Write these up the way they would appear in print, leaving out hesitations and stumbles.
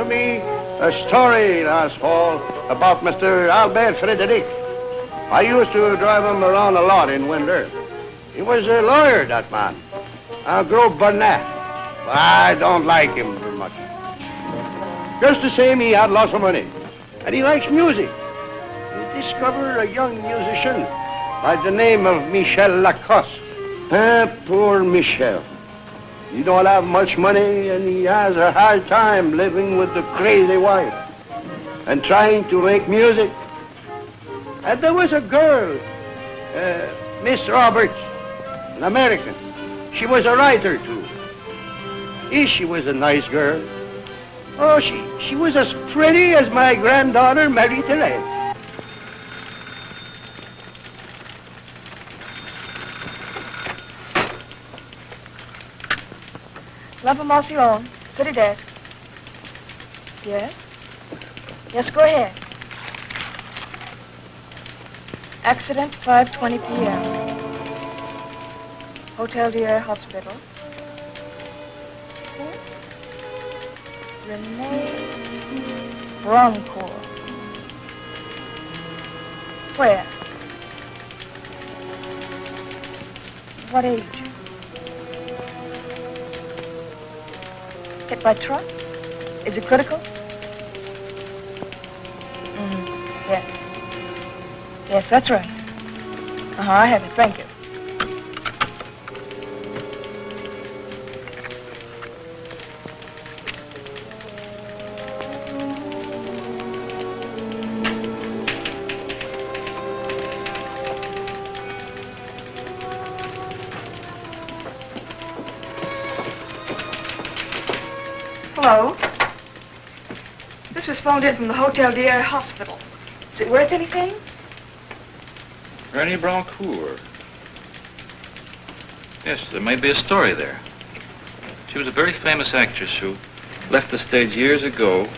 to me a story last fall about Mr. Albert Frederic. I used to drive him around a lot in winter. He was a lawyer, that man. A gros bonnet. But I don't like him very much. Just the same, he had lots of money. And he likes music. He discovered a young musician by the name of Michel Lacoste. Poor Michel. He don't have much money, and he has a hard time living with the crazy wife and trying to make music. And there was a girl, Miss Roberts, an American. She was a writer, too. She was a nice girl. Oh, she was as pretty as my granddaughter, Marie-Thérèse. L'information, city desk. Yes? Yes, go ahead. Accident, 5:20 p.m. Hotel Dieu Hospital. Renee Broncourt. Where? What age? Hit by truck? Is it critical? Yes. Yes, that's right. I have it. Thank you. Hello? This was phoned in from the Hotel Dieu Hospital. Is it worth anything? Rennie Broncourt. Yes, there may be a story there. She was a very famous actress who left the stage years ago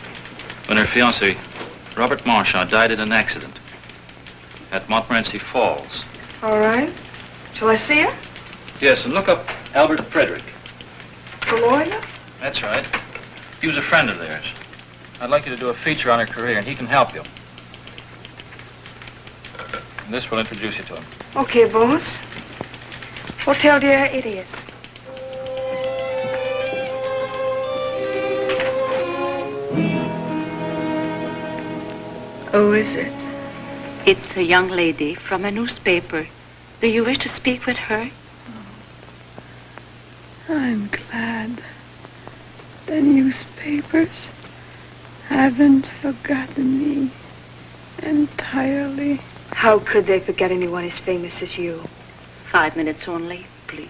when her fiancé, Robert Marchand, died in an accident at Montmorency Falls. All right. Shall I see her? Yes, and look up Albert Frederic. The lawyer? That's right. He was a friend of theirs. I'd like you to do a feature on her career, and he can help you. And this will introduce you to him. Okay, boss. Hotel Dieu it is. Who is it? It's a young lady from a newspaper. Do you wish to speak with her? I'm glad the newspapers haven't forgotten me entirely. How could they forget anyone as famous as you? 5 minutes only, please.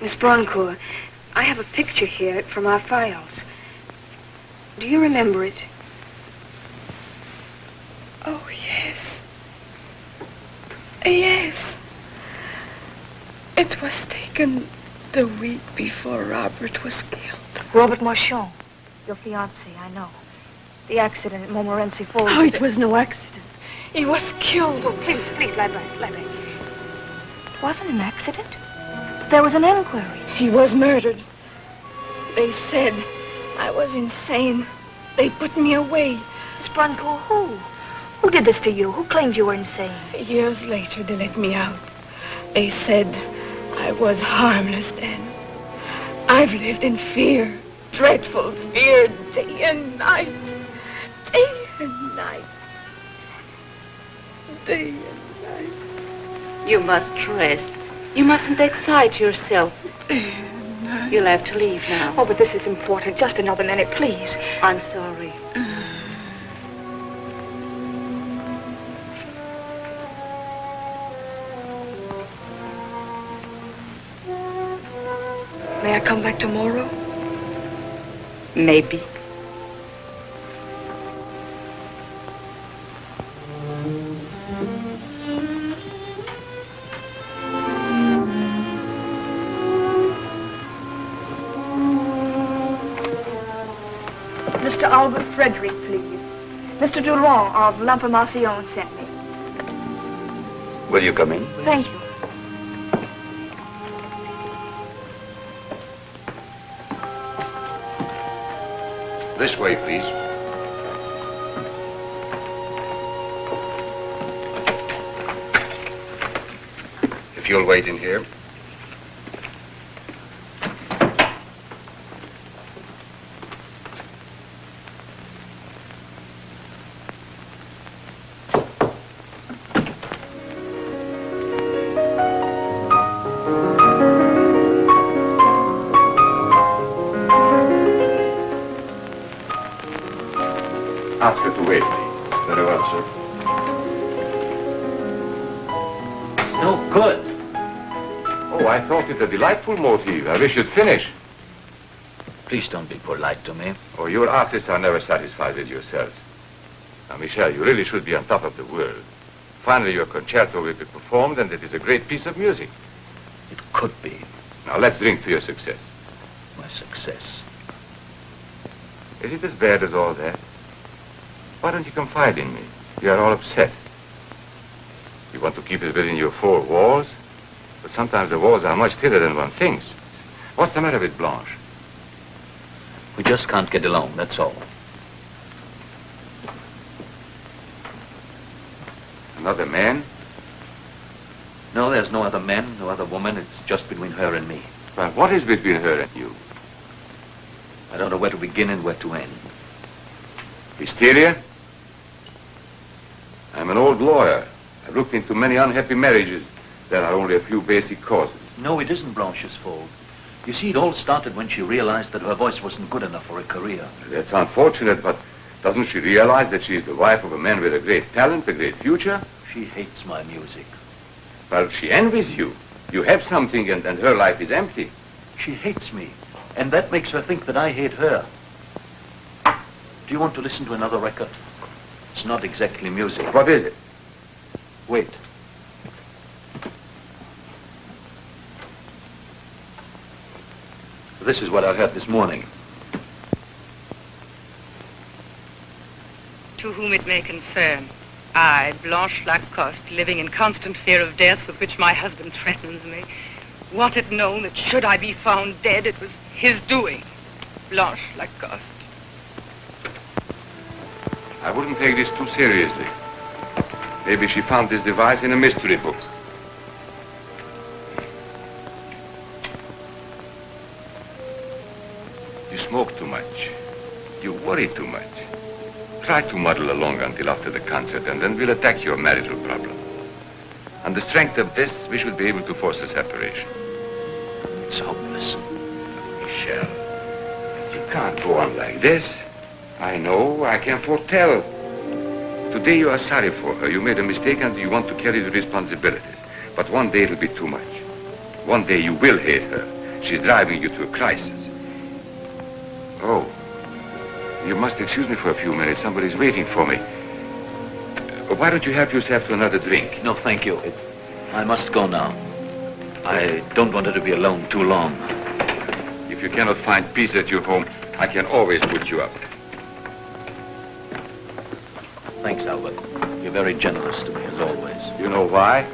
Miss Broncourt, I have a picture here from our files. Do you remember it? Oh, yes. Yes. It was taken the week before Robert was killed. Robert Marchand, your fiancé, I know. The accident at Montmorency Falls. Oh, it was no accident. He was killed. Oh, please, lie back, lie back. It wasn't an accident. There was an inquiry. He was murdered. They said I was insane. They put me away. Miss Broncourt, who? Who did this to you? Who claimed you were insane? Years later, they let me out. They said I was harmless then. I've lived in fear, dreadful fear, day and night. Day and night. Day and night. You must rest. You mustn't excite yourself. Day and night. You'll have to leave now. Oh, but this is important. Just another minute, please. I'm sorry. May I come back tomorrow? Maybe. Mr. Albert Frederic, please. Mr. Durand of L'Information sent me. Will you come in? Thank you. This way, please. If you'll wait in here. Ask her to wait, please. Very well, sir. It's no good. Oh, I thought it a delightful motif. I wish you'd finish. Please don't be polite to me. Oh, your artists are never satisfied with yourselves. Now, Michel, you really should be on top of the world. Finally, your concerto will be performed, and it is a great piece of music. It could be. Now, let's drink to your success. My success. Is it as bad as all that? Why don't you confide in me? You are all upset. You want to keep it within your four walls? But sometimes the walls are much thinner than one thinks. What's the matter with Blanche? We just can't get along, that's all. Another man? No, there's no other man, no other woman. It's just between her and me. Well, what is between her and you? I don't know where to begin and where to end. Hysteria? I'm an old lawyer. I've looked into many unhappy marriages. There are only a few basic causes. No, it isn't Blanche's fault. You see, it all started when she realized that her voice wasn't good enough for a career. That's unfortunate, but doesn't she realize that she's the wife of a man with a great talent, a great future? She hates my music. Well, she envies you. You have something, and her life is empty. She hates me, and that makes her think that I hate her. Do you want to listen to another record? It's not exactly music. What is it? Wait. This is what I heard this morning. To whom it may concern, I, Blanche Lacoste, living in constant fear of death with which my husband threatens me, want it known that should I be found dead, it was his doing. Blanche Lacoste. I wouldn't take this too seriously. Maybe she found this device in a mystery book. You smoke too much. You worry too much. Try to muddle along until after the concert, and then we'll attack your marital problem. On the strength of this, we should be able to force a separation. It's hopeless. Michel, you can't go on like this. I know, I can foretell. Today you are sorry for her. You made a mistake and you want to carry the responsibilities. But one day it'll be too much. One day you will hate her. She's driving you to a crisis. Oh, you must excuse me for a few minutes. Somebody's waiting for me. Why don't you help yourself to another drink? No, thank you. I must go now. I don't want her to be alone too long. If you cannot find peace at your home, I can always put you up. Thanks, Albert. You're very generous to me, as always. You know why?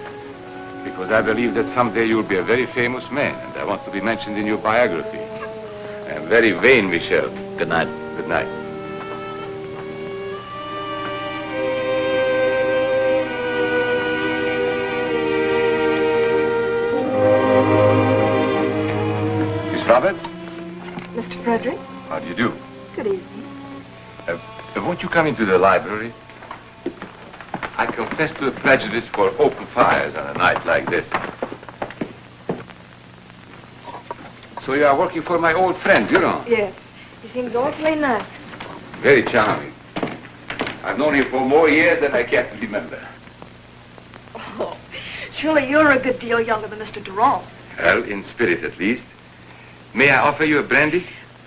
Because I believe that someday you'll be a very famous man, and I want to be mentioned in your biography. I am very vain, Michel. Good night. Good night. Miss Roberts? Mr. Frederick, How do you do? good evening. Won't you come into the library? I confess to a prejudice for open fires on a night like this. So you are working for my old friend, you know? Yes, he seems awfully nice. Very charming. I've known him for more years than I care to remember. Oh, surely you're a good deal younger than Mr. Durand. Well, in spirit at least. May I offer you a brandy?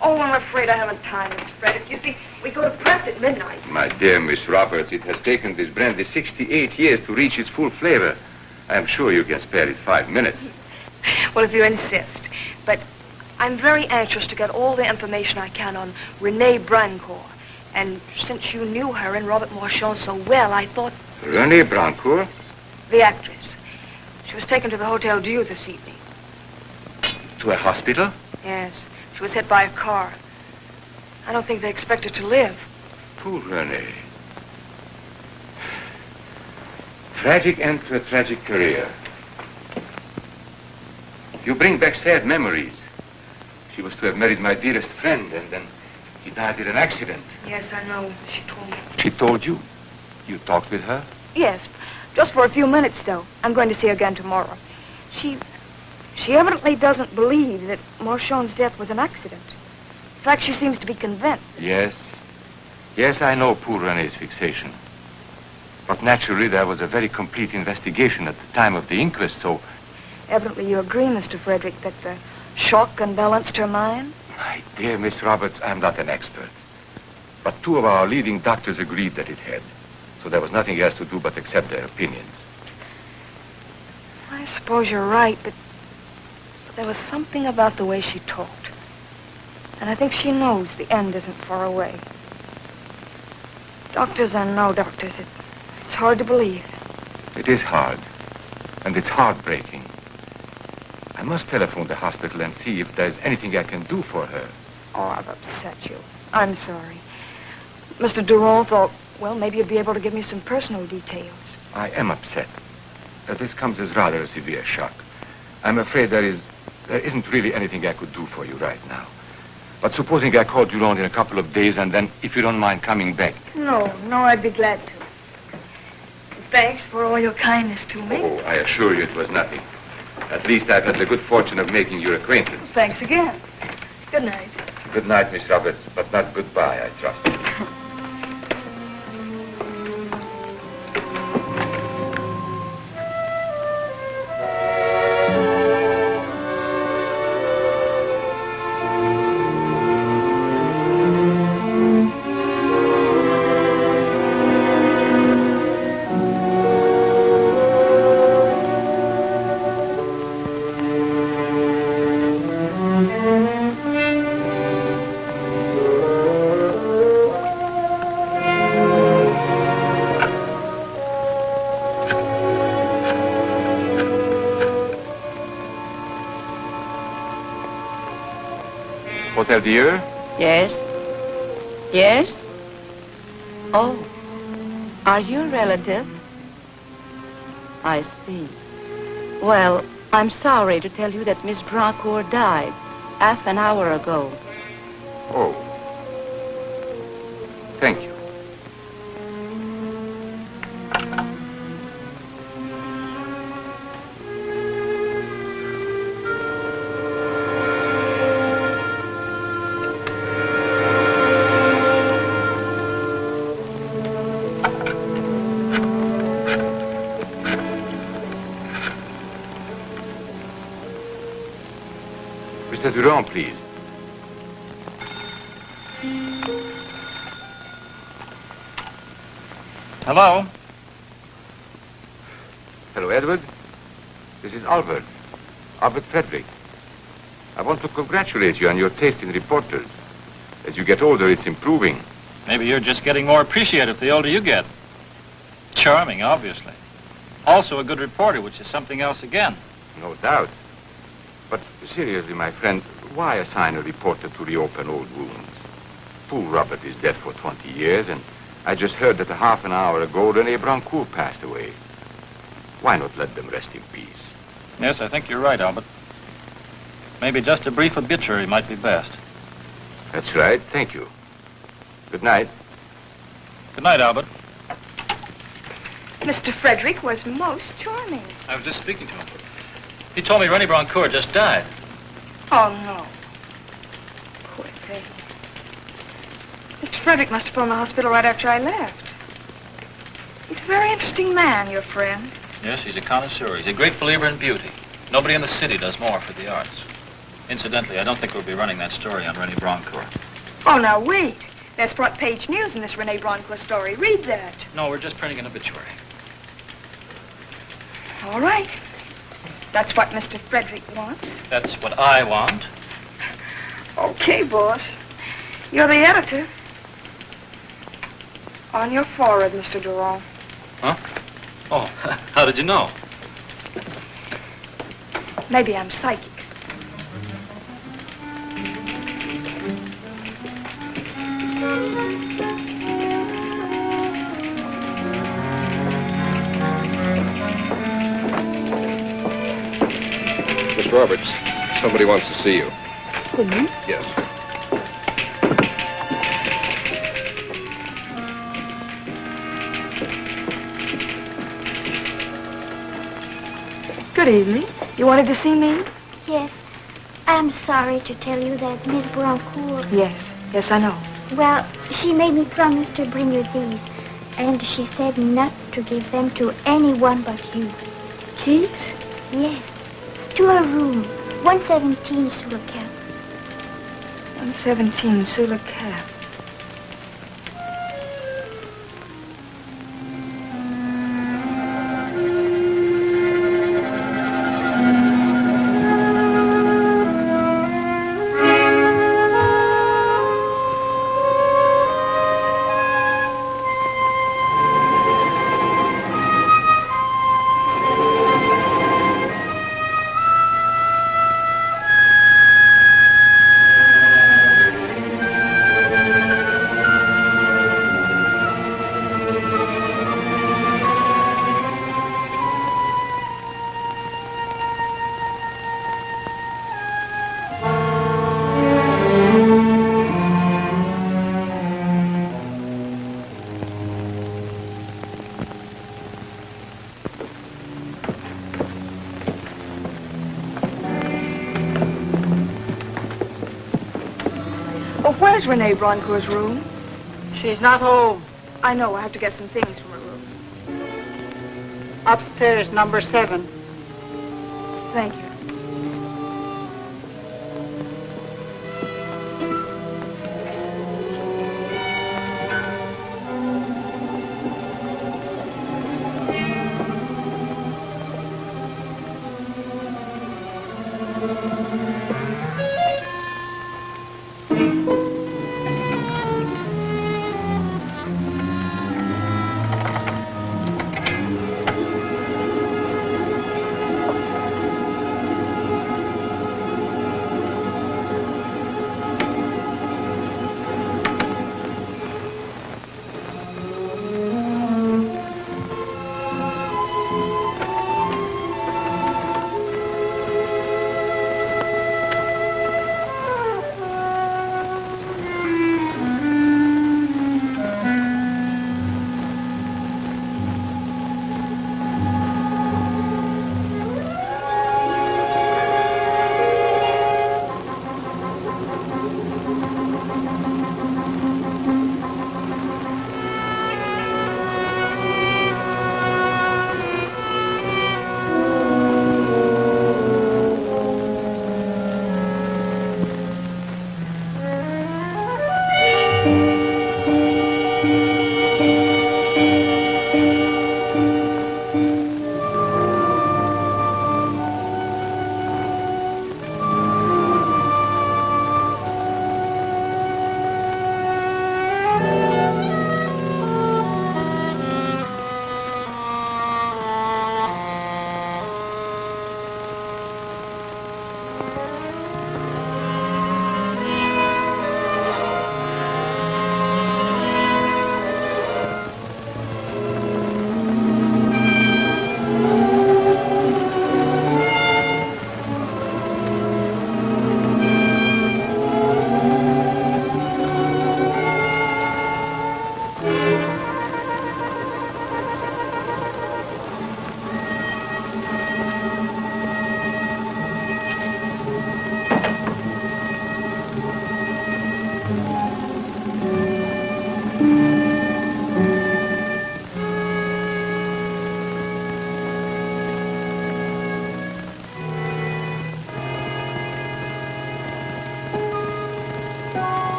Oh, I'm afraid I haven't time, Mr. Frederick. You see, we go to press at midnight. My dear Miss Roberts, it has taken this brandy 68 years to reach its full flavor. I am sure you can spare it 5 minutes. Well, if you insist. But I'm very anxious to get all the information I can on Renee Brancourt. And since you knew her and Robert Marchand so well, I thought... Renee Brancourt? The actress. She was taken to the Hotel Dieu this evening. To a hospital? Yes. She was hit by a car. I don't think they expect her to live. Poor Renee. Tragic end to a tragic career. You bring back sad memories. She was to have married my dearest friend, and then he died in an accident. Yes, I know. She told me. She told you? You talked with her? Yes, just for a few minutes, though. I'm going to see her again tomorrow. She evidently doesn't believe that Marchand's death was an accident. In fact, she seems to be convinced. Yes. Yes, I know poor Renee's fixation. But naturally, there was a very complete investigation at the time of the inquest, so... Evidently, you agree, Mr. Frederick, that the shock unbalanced her mind? My dear Miss Roberts, I'm not an expert. But two of our leading doctors agreed that it had. So there was nothing else to do but accept their opinions. I suppose you're right, but there was something about the way she talked. And I think she knows the end isn't far away. Doctors or no doctors, it's hard to believe. It is hard. And it's heartbreaking. I must telephone the hospital and see if there's anything I can do for her. Oh, I've upset you. I'm sorry. Mr. Durand thought, well, maybe you'd be able to give me some personal details. I am upset. This comes as rather a severe shock. I'm afraid there isn't really anything I could do for you right now. But supposing I called Durand in a couple of days, and then, if you don't mind coming back. No, I'd be glad to. Thanks for all your kindness to me. Oh, I assure you it was nothing. At least I've had the good fortune of making your acquaintance. Thanks again. Good night. Good night, Miss Roberts, but not goodbye, I trust. Hotel Dieu? Yes? Yes? Oh, are you a relative? I see. Well, I'm sorry to tell you that Miss Broncourt died half an hour ago. Oh. Thank you. Mr. Durand, please. Hello? Hello, Edward. This is Albert Frederick. I want to congratulate you on your taste in reporters. As you get older, it's improving. Maybe you're just getting more appreciative the older you get. Charming, obviously. Also a good reporter, which is something else again. No doubt. But seriously, my friend, why assign a reporter to reopen old wounds? Poor Robert is dead for 20 years, and I just heard that a half an hour ago, René Broncourt passed away. Why not let them rest in peace? Yes, I think you're right, Albert. Maybe just a brief obituary might be best. That's right. Thank you. Good night. Good night, Albert. Mr. Frederick was most charming. I was just speaking to him. He told me René Broncourt just died. Oh, no. Poor thing. Mr. Frederick must have phoned the hospital right after I left. He's a very interesting man, your friend. Yes, he's a connoisseur. He's a great believer in beauty. Nobody in the city does more for the arts. Incidentally, I don't think we'll be running that story on René Broncourt. Oh, now wait. There's front page news in this René Broncourt story. Read that. No, we're just printing an obituary. All right. That's what Mr. Frederick wants. That's what I want. Okay, boss. You're the editor. On your forehead, Mr. Durand. Huh? Oh, how did you know? Maybe I'm psychic. Miss Roberts, somebody wants to see you. Me? Yes. Good evening. You wanted to see me? Yes. I'm sorry to tell you that Miss Broncourt... Yes, I know. Well, she made me promise to bring you these. And she said not to give them to anyone but you. Keys? Yes. To her room. 117 sous le cap. 117 sous le cap. Where's Renee Broncourt's room? She's not home. I know. I have to get some things from her room. Upstairs, number 7. Thank you.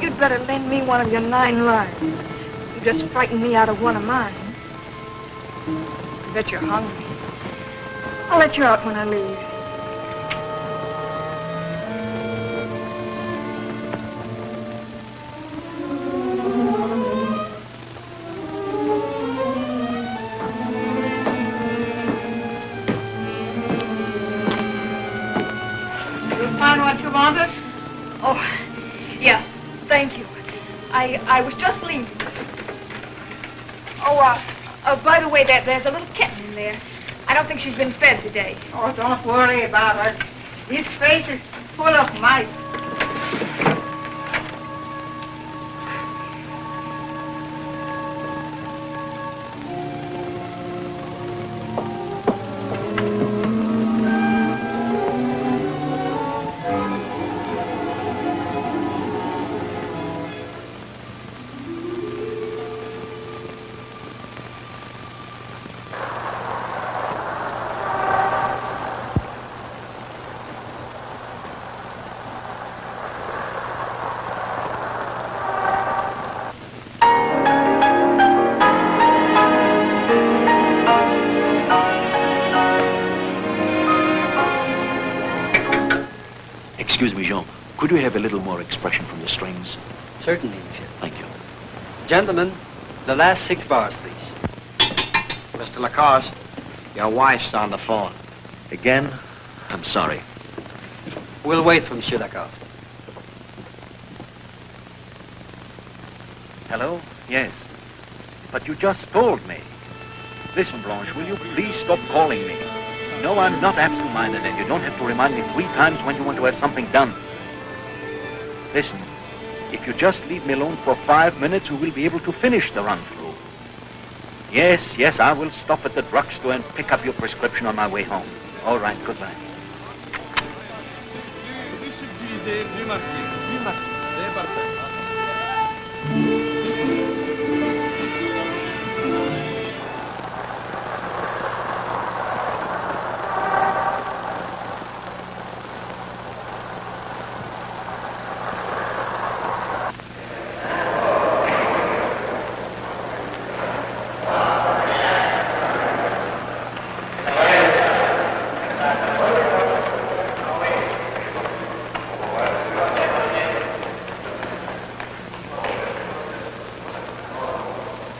You'd better lend me one of your 9 lives. You just frightened me out of one of mine. I bet you're hungry. I'll let you out when I leave. want it? Oh, yeah, thank you. I was just leaving. Oh, by the way, there's a little kitten in there. I don't think she's been fed today. Oh, don't worry about her. His face is full of mice. Excuse me, Jean. Could we have a little more expression from the strings? Certainly, monsieur. Thank you. Gentlemen, the last 6 bars, please. Mr. Lacoste, your wife's on the phone. Again? I'm sorry. We'll wait for Monsieur Lacoste. Hello? Yes. But you just told me. Listen, Blanche, will you please stop calling me? No, I'm not absent-minded, and you don't have to remind me 3 times when you want to have something done. Listen, if you just leave me alone for 5 minutes, we will be able to finish the run-through. Yes, I will stop at the drugstore and pick up your prescription on my way home. All right, goodbye.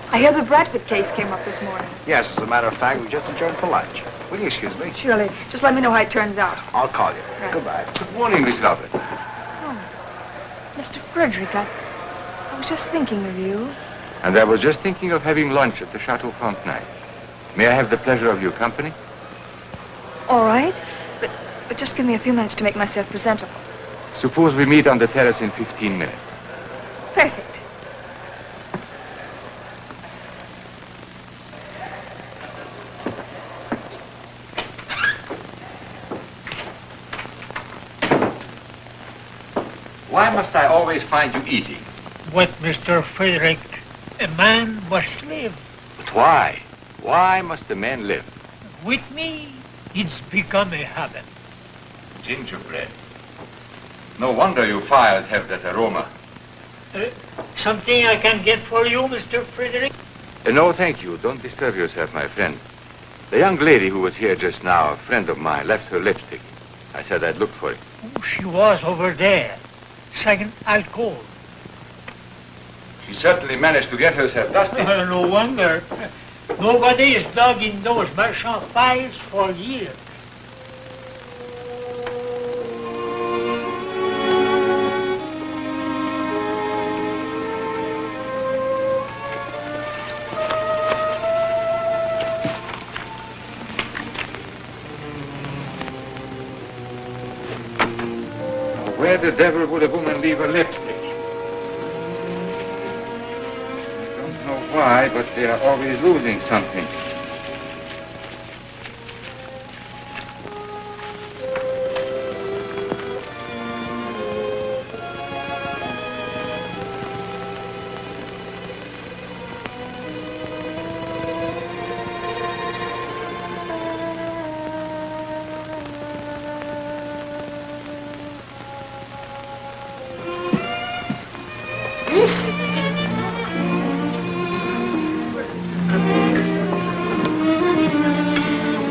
I hear the Bradford case came up this morning. Yes, as a matter of fact, we just adjourned for lunch. Will you excuse me? Surely. Just let me know how it turns out. I'll call you. Right. Goodbye. Good morning, Miss Robert. Oh, Mr. Frederick, I was just thinking of you. And I was just thinking of having lunch at the Chateau Frontenac. May I have the pleasure of your company? All right. But just give me a few minutes to make myself presentable. Suppose we meet on the terrace in 15 minutes. Perfect. Why must I always find you eating? But, Mr. Frederick, a man must live. But why? Why must a man live? With me, it's become a habit. Gingerbread. No wonder your fires have that aroma. Something I can get for you, Mr. Frederick? No, thank you. Don't disturb yourself, my friend. The young lady who was here just now, a friend of mine, left her lipstick. I said I'd look for it. Oh, she was over there. Second, I'll call. She certainly managed to get herself dusty. No wonder. Nobody has dug in those merchant files for years. Where the devil would a woman leave her lipstick? I don't know why, but they are always losing something.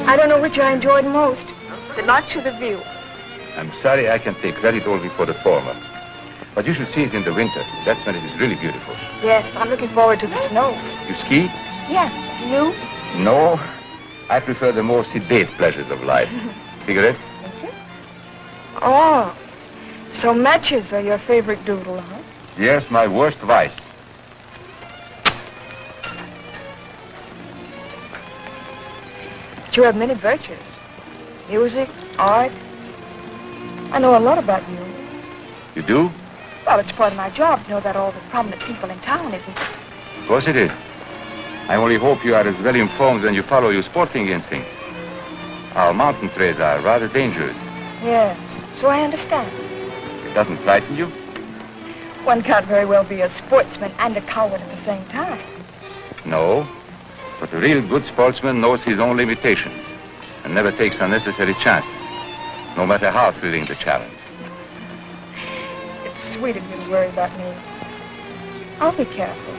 I don't know which I enjoyed most, the lunch or the view. I'm sorry I can take credit only for the former. But you should see it in the winter. That's when it is really beautiful. Yes, I'm looking forward to the snow. You ski? Yes, you? No. I prefer the more sedate pleasures of life. Cigarette? Oh, So matches are your favorite doodle, huh? Yes, my worst vice. But you have many virtues. Music, art. I know a lot about you. You do? Well, it's part of my job to know about all the prominent people in town, isn't it? Of course it is. I only hope you are as well informed when you follow your sporting instincts. Our mountain trails are rather dangerous. Yes, so I understand. It doesn't frighten you? One can't very well be a sportsman and a coward at the same time. No. But a real good sportsman knows his own limitations and never takes unnecessary chances, no matter how thrilling the challenge. It's sweet of you to worry about me. I'll be careful.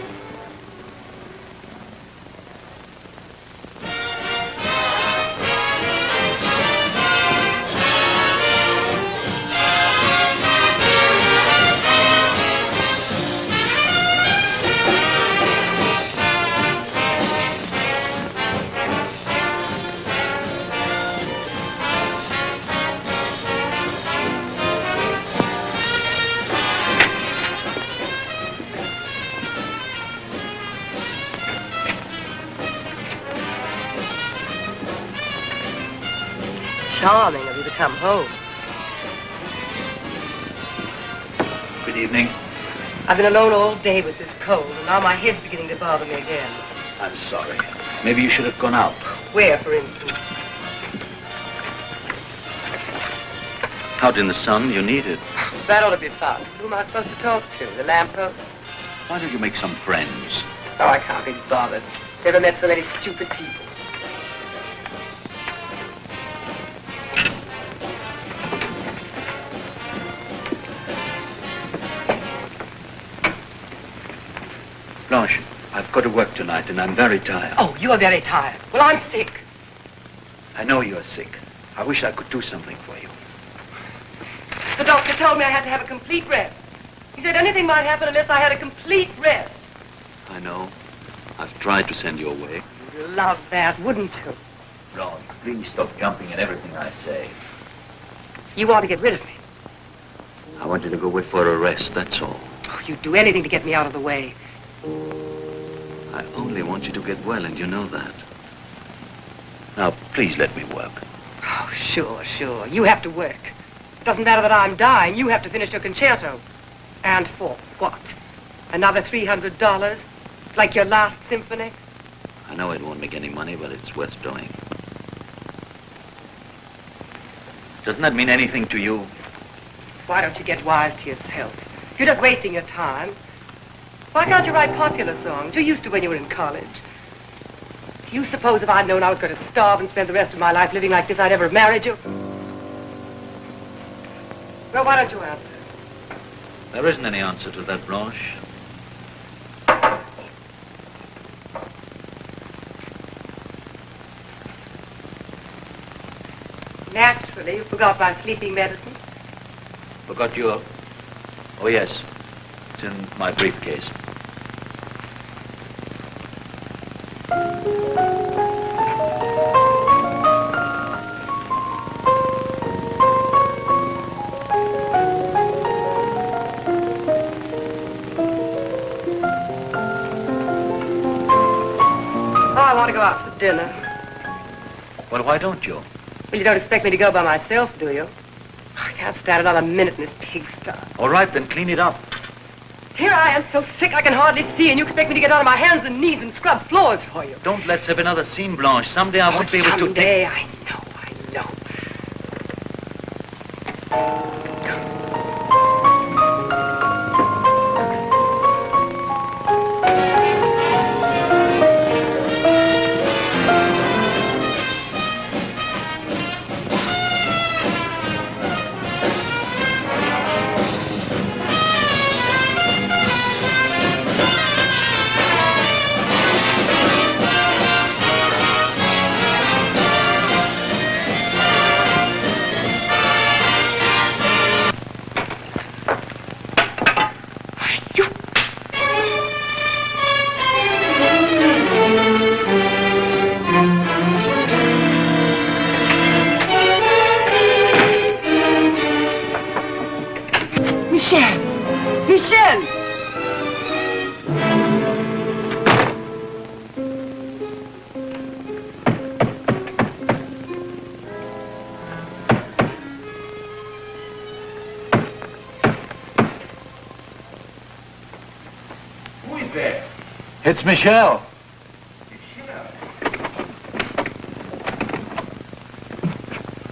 Charming of you to come home. Good evening. I've been alone all day with this cold, and now my head's beginning to bother me again. I'm sorry. Maybe you should have gone out. Where, for instance? Out in the sun, you need it. That ought to be fun. Who am I supposed to talk to? The lamppost? Why don't you make some friends? Oh, I can't be bothered. Never met so many stupid people. Blanche, I've got to work tonight, and I'm very tired. Oh, you are very tired. Well, I'm sick. I know you're sick. I wish I could do something for you. The doctor told me I had to have a complete rest. He said anything might happen unless I had a complete rest. I know. I've tried to send you away. You'd love that, wouldn't you? Blanche, please stop jumping at everything I say. You want to get rid of me. I want you to go away for a rest, that's all. Oh, you'd do anything to get me out of the way. I only want you to get well, and you know that. Now, please let me work. Oh, sure. You have to work. Doesn't matter that I'm dying. You have to finish your concerto. And for what? Another $300? Like your last symphony? I know it won't make any money, but it's worth doing. Doesn't that mean anything to you? Why don't you get wise to yourself? You're just wasting your time. Why can't you write popular songs? You used to when you were in college. Do you suppose if I'd known I was going to starve and spend the rest of my life living like this, I'd ever have married you? Well, why don't you answer? There isn't any answer to that, Blanche. Naturally, you forgot my sleeping medicine. Forgot your... Oh, yes. It's in my briefcase. I want to go out for dinner. Well, why don't you? Well, you don't expect me to go by myself, do you? I can't stand another minute in this pigsty. All right, then clean it up. Here I am so sick I can hardly see, and you expect me to get on my hands and knees and scrub floors for you. Don't let's have another scene, Blanche. Someday I won't be able to... Someday, I know. It's Michelle.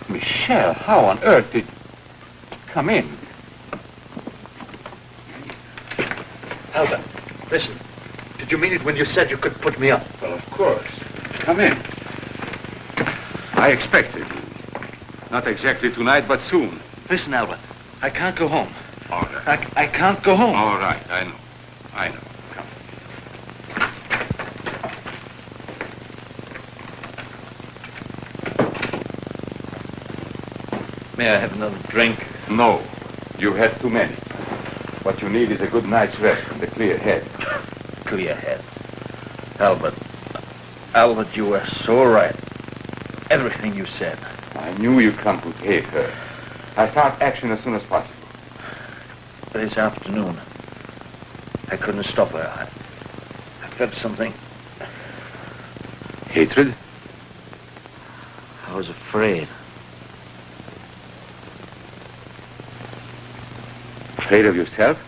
Michelle, how on earth did... Come in. Albert, listen. Did you mean it when you said you could put me up? Well, of course. Come in. I expected you. Not exactly tonight, but soon. Listen, Albert. I can't go home. All right. I can't go home. All right, I know. I know. Come. May I have another drink? No. You had too many. What you need is a good night's rest and a clear head. Clear head. Albert, you were so right. Everything you said. I knew you'd come to take her. I start action as soon as possible. This afternoon, I couldn't stop her. I felt something. Hatred? I was afraid. Afraid of yourself?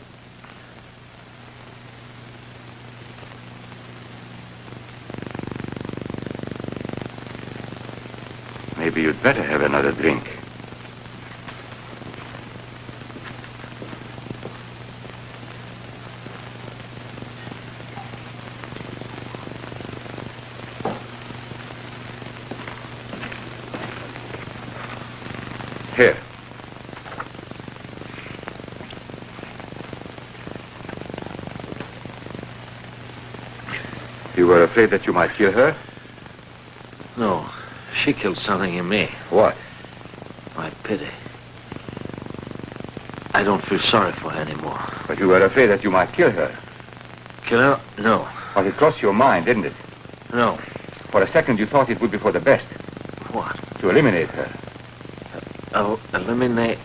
Maybe you'd better have another drink. Here. You were afraid that you might kill her? No, she killed something in me. What? My pity. I don't feel sorry for her anymore. But you were afraid that you might kill her. Kill her? No. But it crossed your mind, didn't it? No. For a second you thought it would be for the best. What? To eliminate her. Eliminate.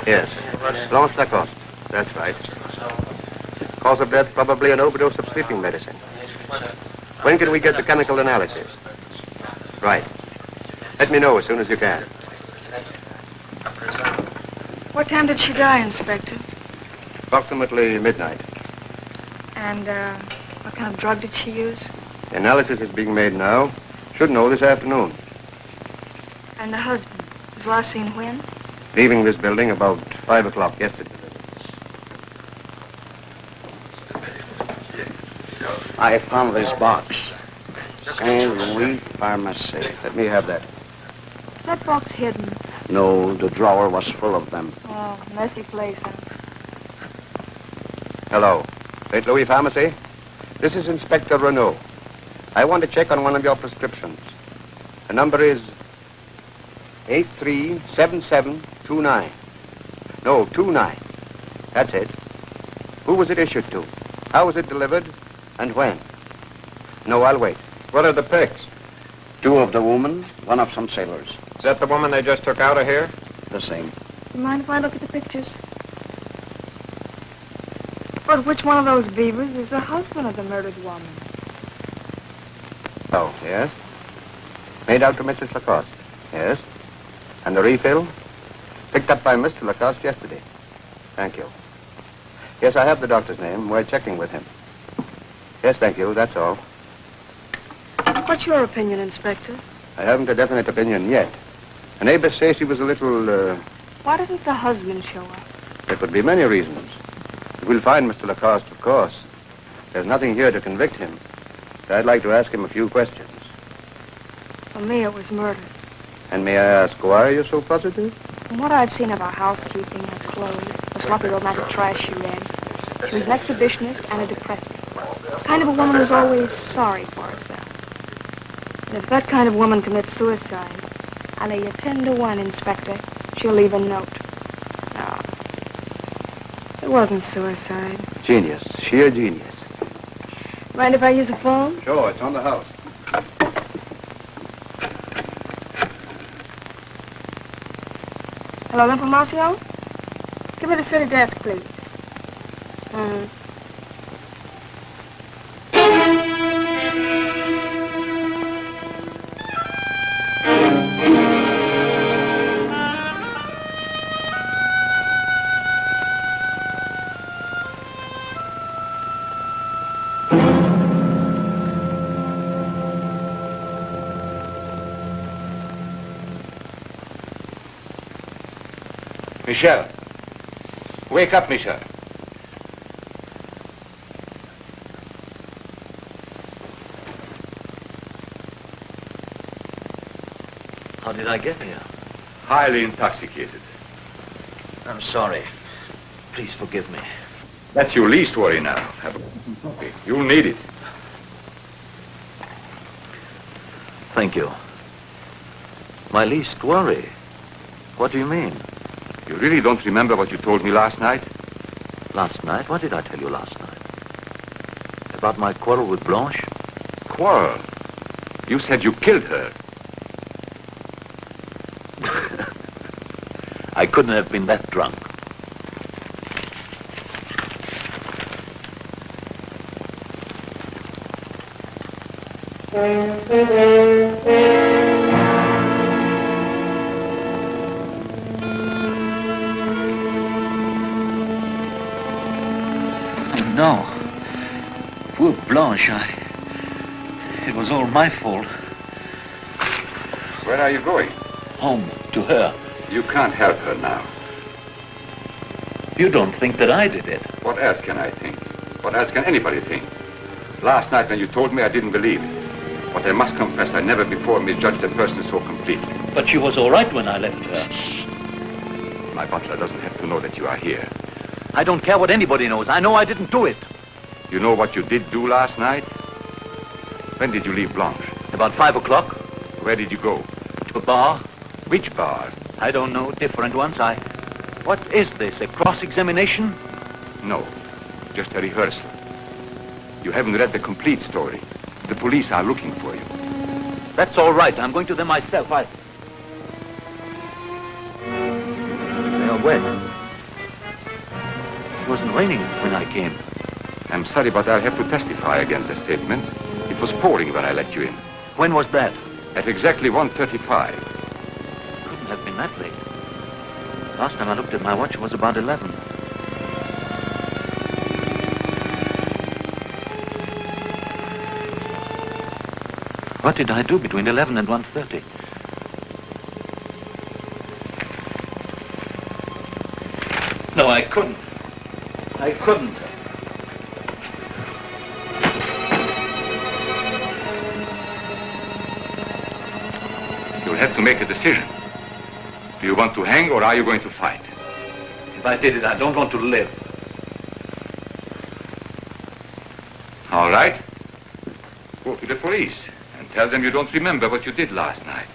Yes. Blanche Lacoste. That's right. Cause of death, probably an overdose of sleeping medicine. When can we get the chemical analysis? Right. Let me know as soon as you can. What time did she die, Inspector? Approximately midnight. And, what kind of drug did she use? The analysis is being made now. Should know this afternoon. And the husband was last seen when? Leaving this building about 5 o'clock yesterday. I found this box. Saint Louis Pharmacy. Let me have that. Is that box hidden? No, the drawer was full of them. Oh, messy place, huh? Hello. St. Louis Pharmacy? This is Inspector Renault. I want to check on one of your prescriptions. The number is 837729. No, 29. That's it. Who was it issued to? How was it delivered? And when? No, I'll wait. What are the pics? 2 of the woman, 1 of some sailors. Is that the woman they just took out of here? The same. Do you mind if I look at the pictures? But which one of those beavers is the husband of the murdered woman? Oh, yes? Made out to Mrs. Lacoste. Yes. And the refill? Picked up by Mr. Lacoste yesterday. Thank you. Yes, I have the doctor's name. We're checking with him. Yes, thank you. That's all. What's your opinion, Inspector? I haven't a definite opinion yet. The neighbors say she was a little, Why doesn't the husband show up? There could be many reasons. We'll find Mr. Lacoste, of course. There's nothing here to convict him. I'd like to ask him a few questions. For me, it was murder. And may I ask why you're so positive? From what I've seen of her housekeeping, her clothes, the sloppy romantic trash she read, she was an exhibitionist and a depressant. The kind of a woman who's always sorry for herself. And if that kind of woman commits suicide, I'll lay you 10 to 1, Inspector. She'll leave a note. No. It wasn't suicide. Genius. Sheer genius. Mind if I use the phone? Sure, it's on the house. Hello, Information? Give me the city desk, please. Michel. Wake up, Michel. How did I get here? Highly intoxicated. I'm sorry. Please forgive me. That's your least worry now. You'll need it. Thank you. My least worry? What do you mean? You really don't remember what you told me last night? Last night? What did I tell you last night? About my quarrel with Blanche? Quarrel? You said you killed her. I couldn't have been that drunk. No. Poor Blanche, it was all my fault. Where are you going? Home, to her. You can't help her now. You don't think that I did it? What else can I think? What else can anybody think? Last night when you told me, I didn't believe it. But I must confess, I never before misjudged a person so completely. But she was all right when I left her. My butler doesn't have to know that you are here. I don't care what anybody knows. I know I didn't do it. You know what you did do last night? When did you leave Blanche? About 5 o'clock. Where did you go? To a bar. Which bar? I don't know. Different ones. What is this? A cross-examination? No. Just a rehearsal. You haven't read the complete story. The police are looking for you. That's all right. I'm going to them myself. They are wet. It wasn't raining when I came. I'm sorry, but I'll have to testify against the statement. It was pouring when I let you in. When was that? At exactly 1:35. Couldn't have been that late. Last time I looked at my watch, it was about 11. What did I do between 11 and 1:30? No, I couldn't. I couldn't. You'll have to make a decision. Do you want to hang or are you going to fight? If I did it, I don't want to live. All right. Go to the police and tell them you don't remember what you did last night.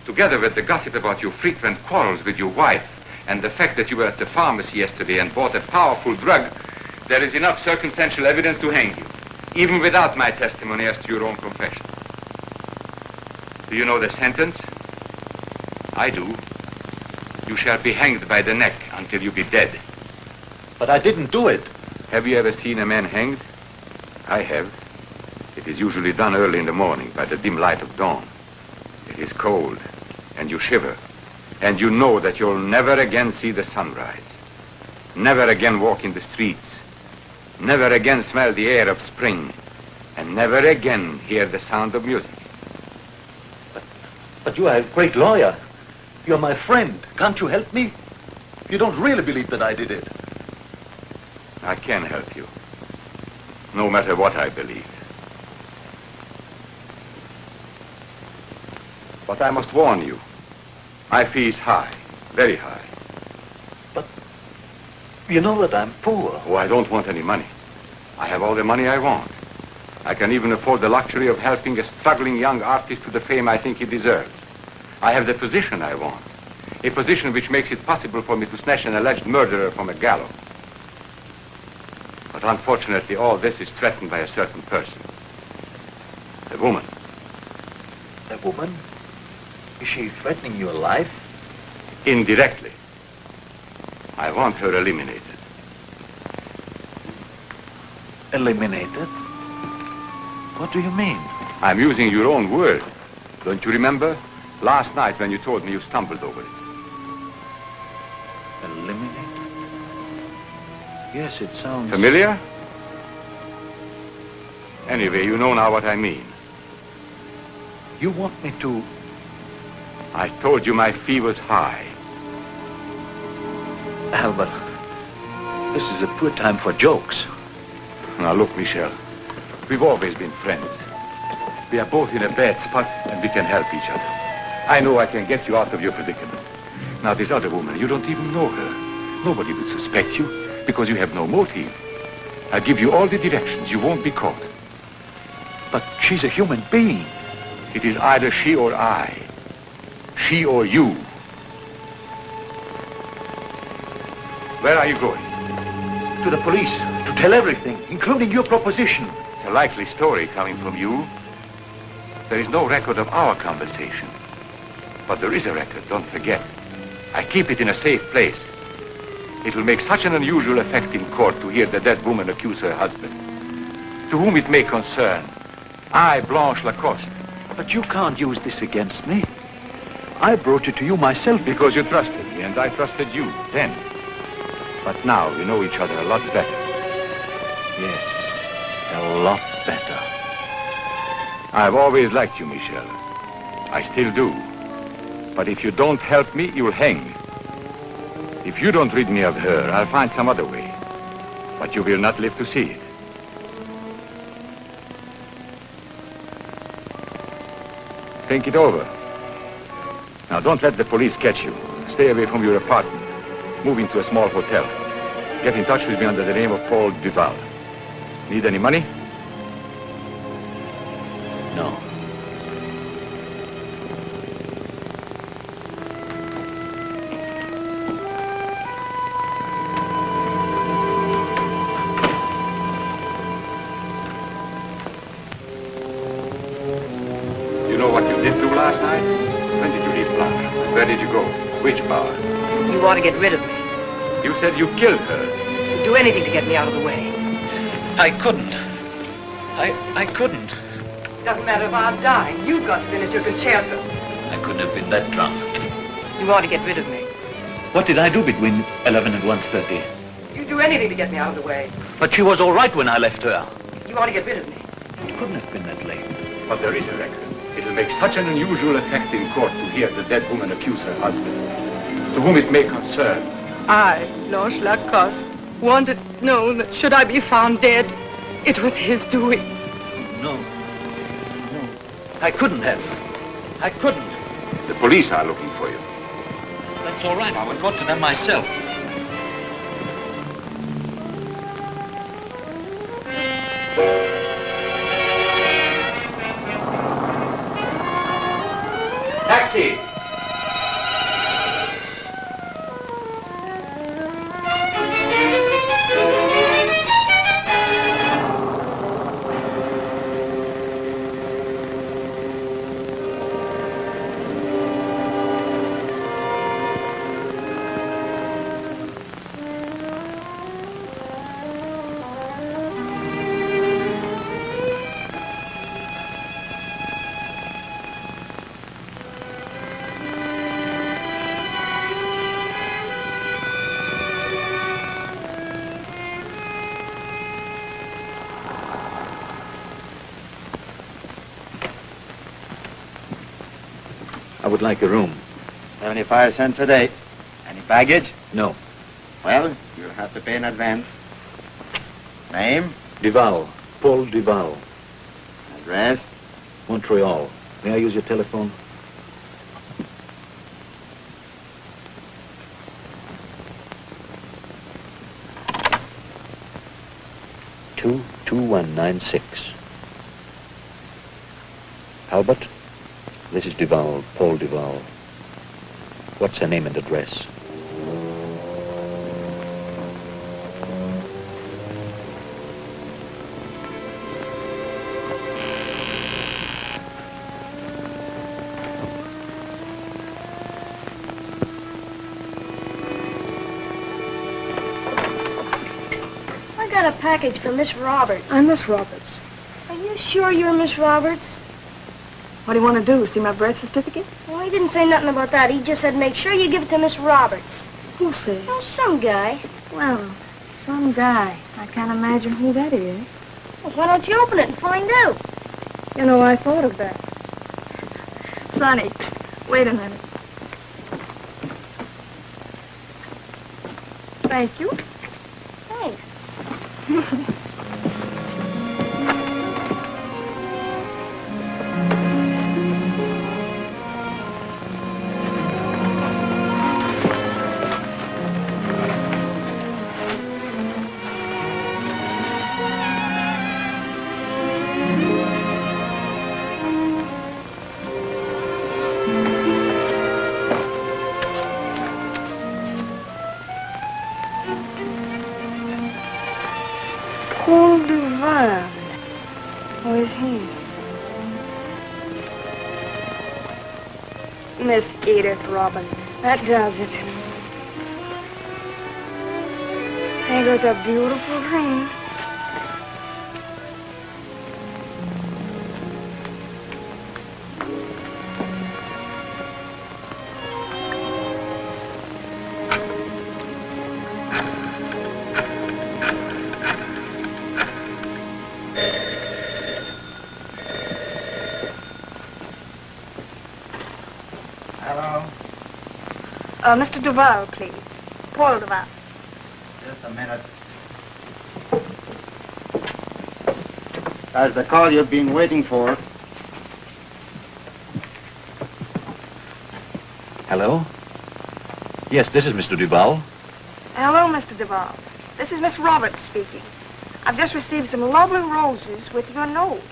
Together with the gossip about your frequent quarrels with your wife and the fact that you were at the pharmacy yesterday and bought a powerful drug, there is enough circumstantial evidence to hang you, even without my testimony as to your own confession. Do you know the sentence? I do. You shall be hanged by the neck until you be dead. But I didn't do it. Have you ever seen a man hanged? I have. It is usually done early in the morning by the dim light of dawn. It is cold, and you shiver, and you know that you'll never again see the sunrise, never again walk in the streets, never again smell the air of spring, and never again hear the sound of music. But you are a great lawyer. You're my friend. Can't you help me? You don't really believe that I did it. I can help you, no matter what I believe. But I must warn you, my fee is high, very high. But you know that I'm poor. Oh, I don't want any money. I have all the money I want. I can even afford the luxury of helping a struggling young artist to the fame I think he deserves. I have the position I want, a position which makes it possible for me to snatch an alleged murderer from a gallows. But unfortunately, all this is threatened by a certain person. The woman. The woman? Is she threatening your life? Indirectly. I want her eliminated. Eliminated? What do you mean? I'm using your own word. Don't you remember? Last night when you told me you stumbled over it. Eliminated? Yes, it sounds... Familiar? Anyway, you know now what I mean. You want me to... I told you my fee was high. Albert, this is a poor time for jokes. Now look, Michel, we've always been friends. We are both in a bad spot and we can help each other. I know I can get you out of your predicament. Now this other woman, you don't even know her. Nobody would suspect you because you have no motive. I'll give you all the directions. You won't be caught. But she's a human being. It is either she or I. She or you. Where are you going? To the police, to tell everything, including your proposition. It's a likely story coming from you. There is no record of our conversation. But there is a record, don't forget. I keep it in a safe place. It will make such an unusual effect in court to hear the dead woman accuse her husband. To whom it may concern, I, Blanche Lacoste. But you can't use this against me. I brought it to you myself. Because you trusted me, and I trusted you then. But now we know each other a lot better. Yes, a lot better. I've always liked you, Michel. I still do. But if you don't help me, you'll hang. If you don't rid me of her, I'll find some other way. But you will not live to see it. Think it over. Now, don't let the police catch you. Stay away from your apartment. Move into a small hotel. Get in touch with me under the name of Paul Duval. Need any money? No. You know what you did do last night? When did you leave Blanche? Where did you go? Which bar? You want to get rid of me. You said you killed her. You'd do anything to get me out of the way. I couldn't. I couldn't. Doesn't matter if I'm dying. You've got to finish your concerto. I couldn't have been that drunk. You want to get rid of me. What did I do between 11 and 1:30? You'd do anything to get me out of the way. But she was all right when I left her. You want to get rid of me. It couldn't have been that late. But there is a record. It'll make such an unusual effect in court to hear the dead woman accuse her husband, to whom it may concern. I, Blanche Lacoste, wanted to know that should I be found dead, it was his doing. No. I couldn't have. I couldn't. The police are looking for you. That's all right. I will go to them myself. Taxi! I would like a room. 75 cents a day. Any baggage? No. Well, you'll have to pay in advance. Name? Duval. Paul Duval. Address? Montreal. May I use your telephone? Two 2196. Albert? This is Duval, Paul Duval. What's her name and address? I got a package from Miss Roberts. I'm Miss Roberts. Are you sure you're Miss Roberts? What do you want to do? See my birth certificate? Well, he didn't say nothing about that. He just said make sure you give it to Miss Roberts. Who said? Oh, some guy. Well, some guy. I can't imagine who that is. Well, why don't you open it and find out? You know, I thought of that. Sonny, wait a minute. Thank you. Thanks. Miss Edith Robin. That does it. Ain't it a beautiful dream? Mr. Duval, please. Paul Duval. Just a minute. That's the call you've been waiting for. Hello? Yes, this is Mr. Duval. Hello, Mr. Duval. This is Miss Roberts speaking. I've just received some lovely roses with your note.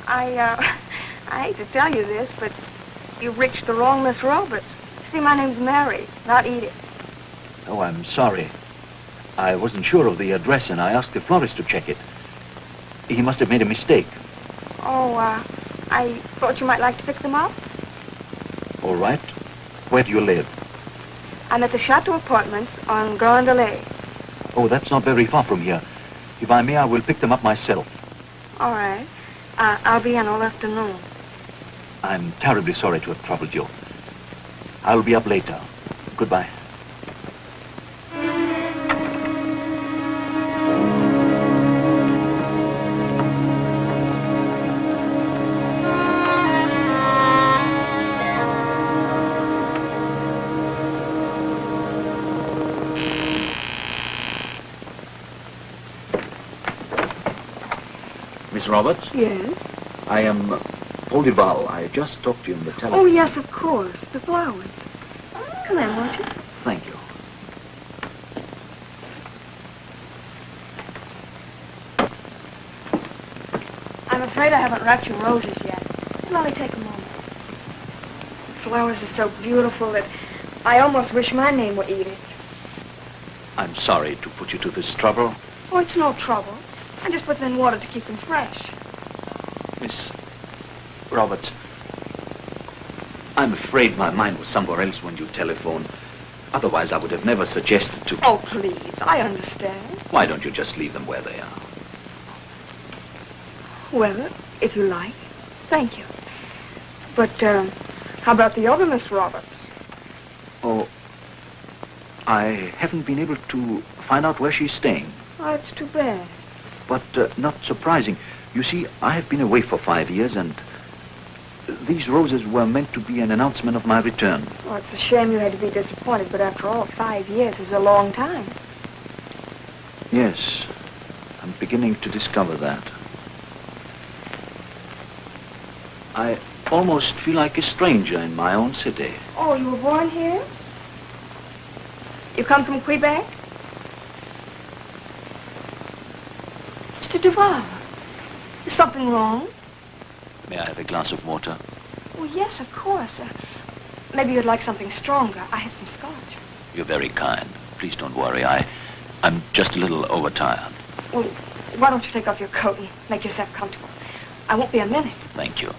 I hate to tell you this, but you've reached the wrong Miss Roberts. See, my name's Mary, not Edith. Oh, I'm sorry. I wasn't sure of the address, and I asked the florist to check it. He must have made a mistake. Oh, I thought you might like to pick them up. All right. Where do you live? I'm at the Chateau Apartments on Grand Allée. Oh, that's not very far from here. If I may, I will pick them up myself. All right. I'll be in all afternoon. I'm terribly sorry to have troubled you. I'll be up later. Goodbye. Miss Roberts? Yes? I am Paul Duval. I just talked to you on the telephone. Oh, yes, of course. The flowers. Come in, won't you? Thank you. I'm afraid I haven't wrapped your roses yet. It'll only take a moment. The flowers are so beautiful that I almost wish my name were Edith. I'm sorry to put you to this trouble. Oh, it's no trouble. I just put them in water to keep them fresh. Miss Roberts, I'm afraid my mind was somewhere else when you telephoned. Otherwise, I would have never suggested to... Oh, please, I understand. Why don't you just leave them where they are? Well, if you like. Thank you. But, how about the other Miss Roberts? Oh, I haven't been able to find out where she's staying. Oh, it's too bad. But not surprising. You see, I have been away for 5 years, and these roses were meant to be an announcement of my return. Oh, it's a shame you had to be disappointed, but after all, 5 years is a long time. Yes, I'm beginning to discover that. I almost feel like a stranger in my own city. Oh, you were born here? You come from Quebec? Mr. Duval, is something wrong? May I have a glass of water? Oh, yes, of course. Maybe you'd like something stronger. I have some scotch. You're very kind. Please don't worry. I'm just a little overtired. Well, why don't you take off your coat and make yourself comfortable? I won't be a minute. Thank you.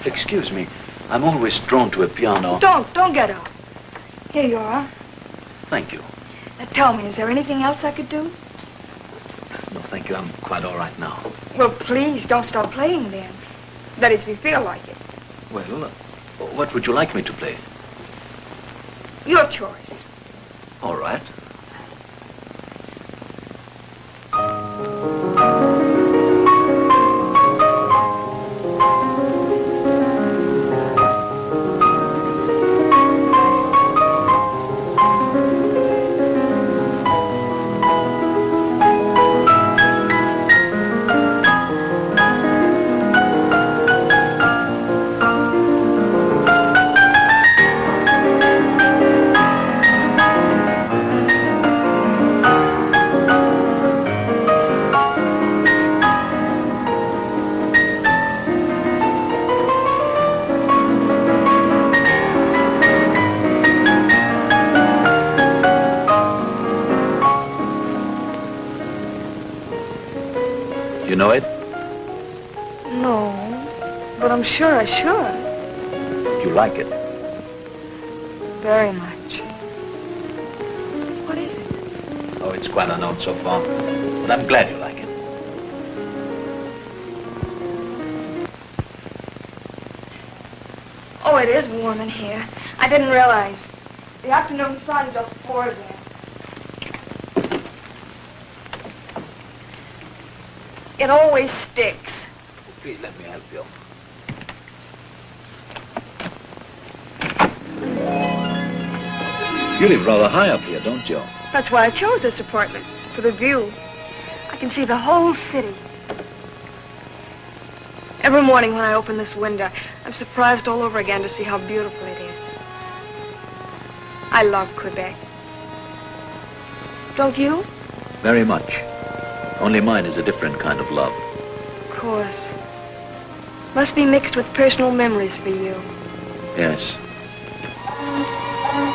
Excuse me. I'm always drawn to a piano. Don't get up. Here you are. Thank you. Now tell me, is there anything else I could do? No, thank you. I'm quite all right now. Well, please, don't stop playing then. That is, if you feel like it. Well, what would you like me to play? Your choice. All right. know it? No, but I'm sure I should. You like it? Very much. What is it? Oh, it's quite unknown so far. But I'm glad you like it. Oh, it is warm in here. I didn't realize. The afternoon sun just pours in. It always sticks. Please let me help you. You live rather high up here, don't you? That's why I chose this apartment, for the view. I can see the whole city. Every morning when I open this window, I'm surprised all over again to see how beautiful it is. I love Quebec. Don't you? Very much. Only mine is a different kind of love. Of course. Must be mixed with personal memories for you. Yes.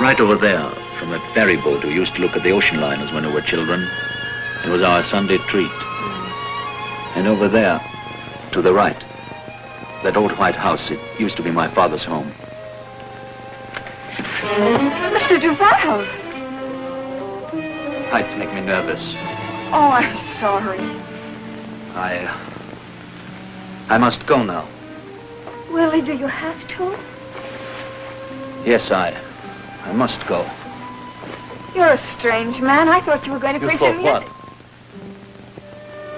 Right over there, from that ferry boat who used to look at the ocean liners when we were children, it was our Sunday treat. And over there, to the right, that old white house, it used to be my father's home. Mr. Duval! Heights make me nervous. Oh, I'm sorry. I must go now. Willie, do you have to? Yes, I must go. You're a strange man. I thought you were going to play some music. What?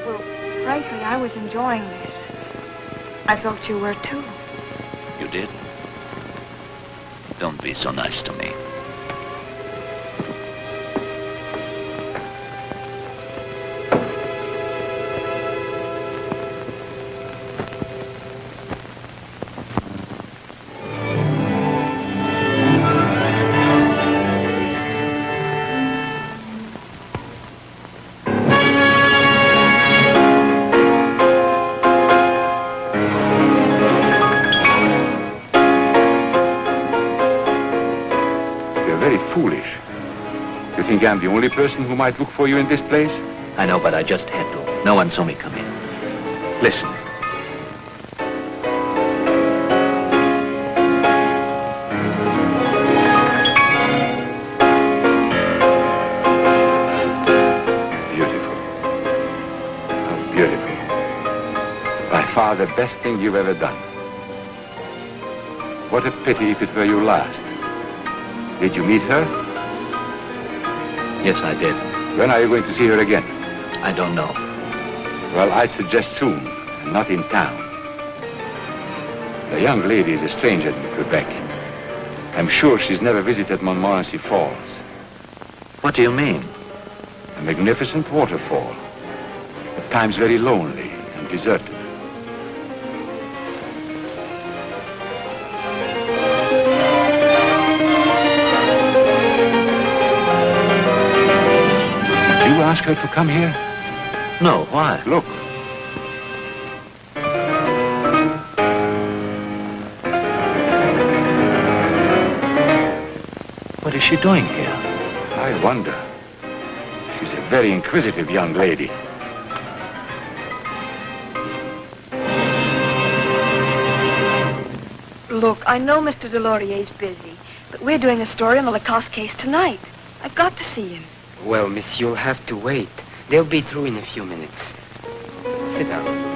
Well, frankly, I was enjoying this. I thought you were too. You did? Don't be so nice to me. I'm the only person who might look for you in this place? I know, but I just had to. No one saw me come in. Listen. Beautiful. How beautiful. By far the best thing you've ever done. What a pity if it were your last. Did you meet her? Yes, I did. When are you going to see her again? I don't know. Well, I suggest soon, and not in town. The young lady is a stranger in Quebec. I'm sure she's never visited Montmorency Falls. What do you mean? A magnificent waterfall. At times very lonely and deserted. Ask her to come here? No, why? Look. What is she doing here? I wonder. She's a very inquisitive young lady. Look, I know Mr. Delorier's busy, but we're doing a story on the Lacoste case tonight. I've got to see him. Well, miss, you'll have to wait. They'll be through in a few minutes. Sit down.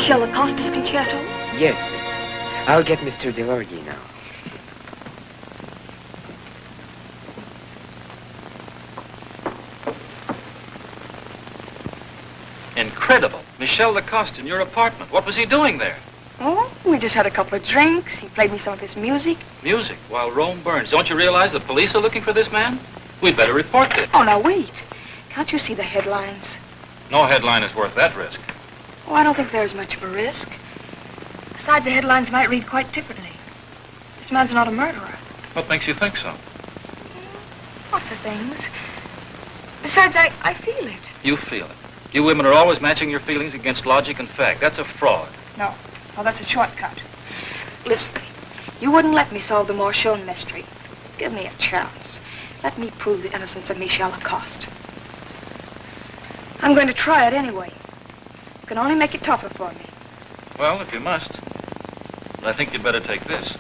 Michel Acosta's concerto? Yes, miss. I'll get Mr. Delorgy now. Incredible. Michel Acosta in your apartment. What was he doing there? Oh, we just had a couple of drinks. He played me some of his music. Music while Rome burns. Don't you realize the police are looking for this man? We'd better report this. Oh, now wait. Can't you see the headlines? No headline is worth that risk. Oh, I don't think there's much of a risk. Besides, the headlines might read quite differently. This man's not a murderer. What makes you think so? Lots of things. Besides, I feel it. You feel it. You women are always matching your feelings against logic and fact. That's a fraud. No. Oh, that's a shortcut. Listen, you wouldn't let me solve the Morchon mystery. Give me a chance. Let me prove the innocence of Michel Acosta. I'm going to try it anyway. You can only make it tougher for me. Well, if you must. But I think you'd better take this.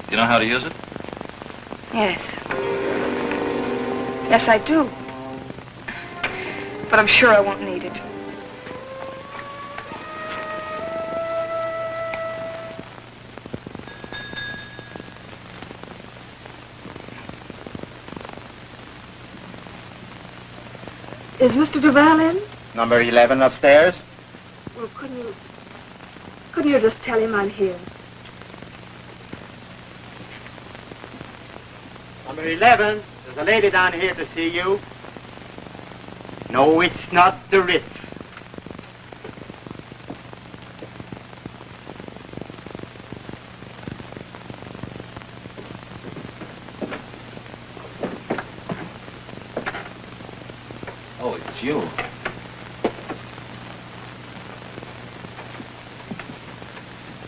You know how to use it? Yes. Yes, I do. But I'm sure I won't need it. Is Mr. Duval in? Number 11 upstairs. Well, couldn't you just tell him I'm here? Number 11, there's a lady down here to see you. No, it's not the Ritz. Oh, it's you.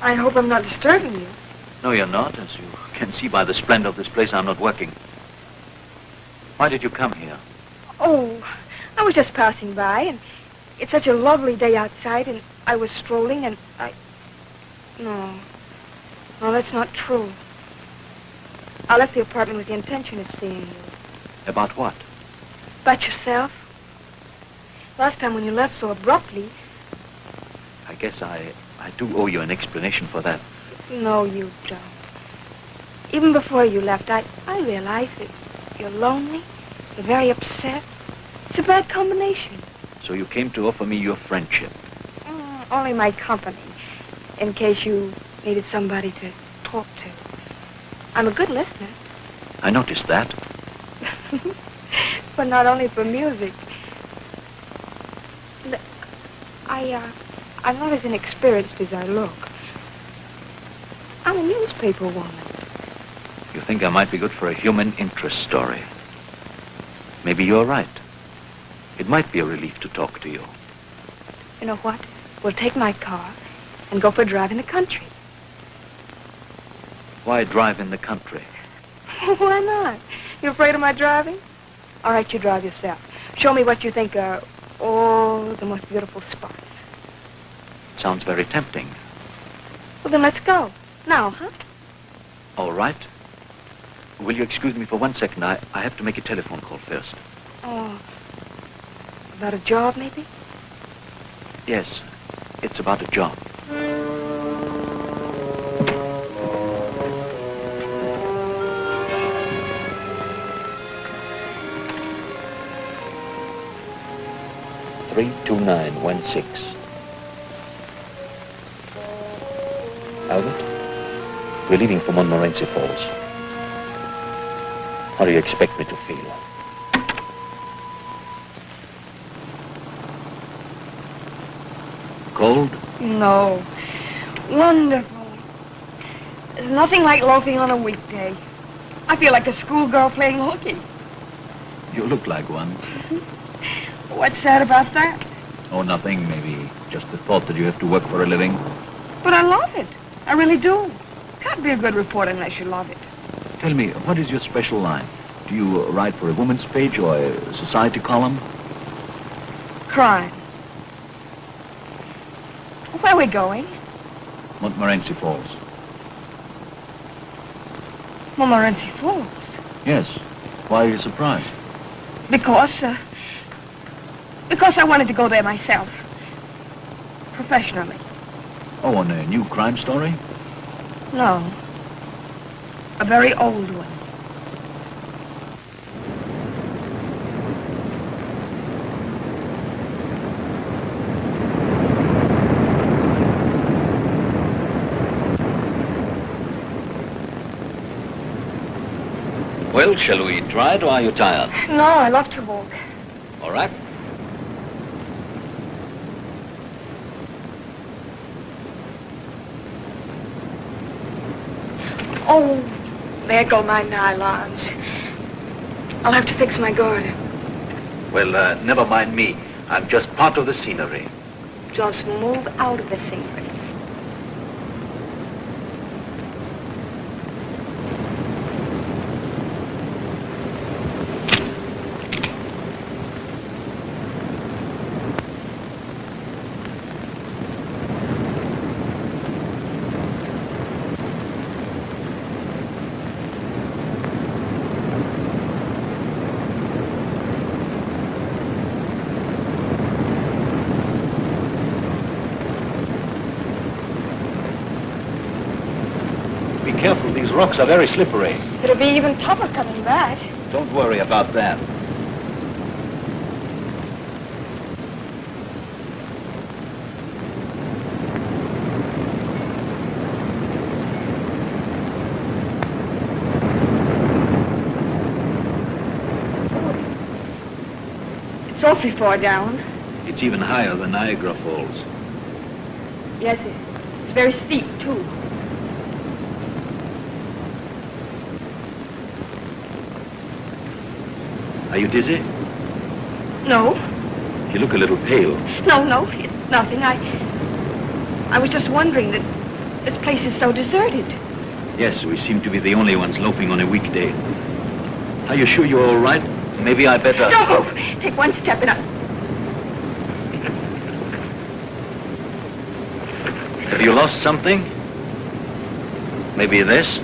I hope I'm not disturbing you. No, you're not. As you can see by the splendor of this place, I'm not working. Why did you come here? Oh, I was just passing by, and it's such a lovely day outside, and I was strolling, and No, that's not true. I left the apartment with the intention of seeing you. About what? About yourself. Last time when you left so abruptly... I guess I do owe you an explanation for that. No, you don't. Even before you left, I realized that you're lonely, you're very upset. It's a bad combination. So you came to offer me your friendship. Only my company, in case you needed somebody to talk to. I'm a good listener. I noticed that. But not only for music. I'm not as inexperienced as I look. I'm a newspaper woman. You think I might be good for a human interest story? Maybe you're right. It might be a relief to talk to you. You know what? We'll take my car and go for a drive in the country. Why drive in the country? Why not? You afraid of my driving? All right, you drive yourself. Show me what you think are, the most beautiful spots. Sounds very tempting. Well, then let's go. Now, huh? All right. Will you excuse me for 1 second? I have to make a telephone call first. Oh. About a job, maybe? Yes. It's about a job. $32916. Albert, we're leaving for Montmorency Falls. How do you expect me to feel? Cold? No. Wonderful. There's nothing like loafing on a weekday. I feel like a schoolgirl playing hooky. You look like one. What's sad about that? Oh, nothing. Maybe just the thought that you have to work for a living. But I love it. I really do. Can't be a good reporter unless you love it. Tell me, what is your special line? Do you write for a woman's page or a society column? Crime. Where are we going? Montmorency Falls. Montmorency Falls? Yes. Why are you surprised? Because I wanted to go there myself. professionally. Oh, on a new crime story? No. A very old one. Well, shall we try it, or are you tired? No, I love to walk. All right. Oh, there go my nylons. I'll have to fix my garden. Well, never mind me. I'm just part of the scenery. Just move out of the scenery. Careful, these rocks are very slippery. It'll be even tougher coming back. Don't worry about that. It's awfully far down. It's even higher than Niagara Falls. Yes, it's very steep, too. Are you dizzy? No. You look a little pale. No, it's nothing. I was just wondering that this place is so deserted. Yes, we seem to be the only ones loafing on a weekday. Are you sure you're all right? Maybe I better... Don't move. Take one step and Have you lost something? Maybe this?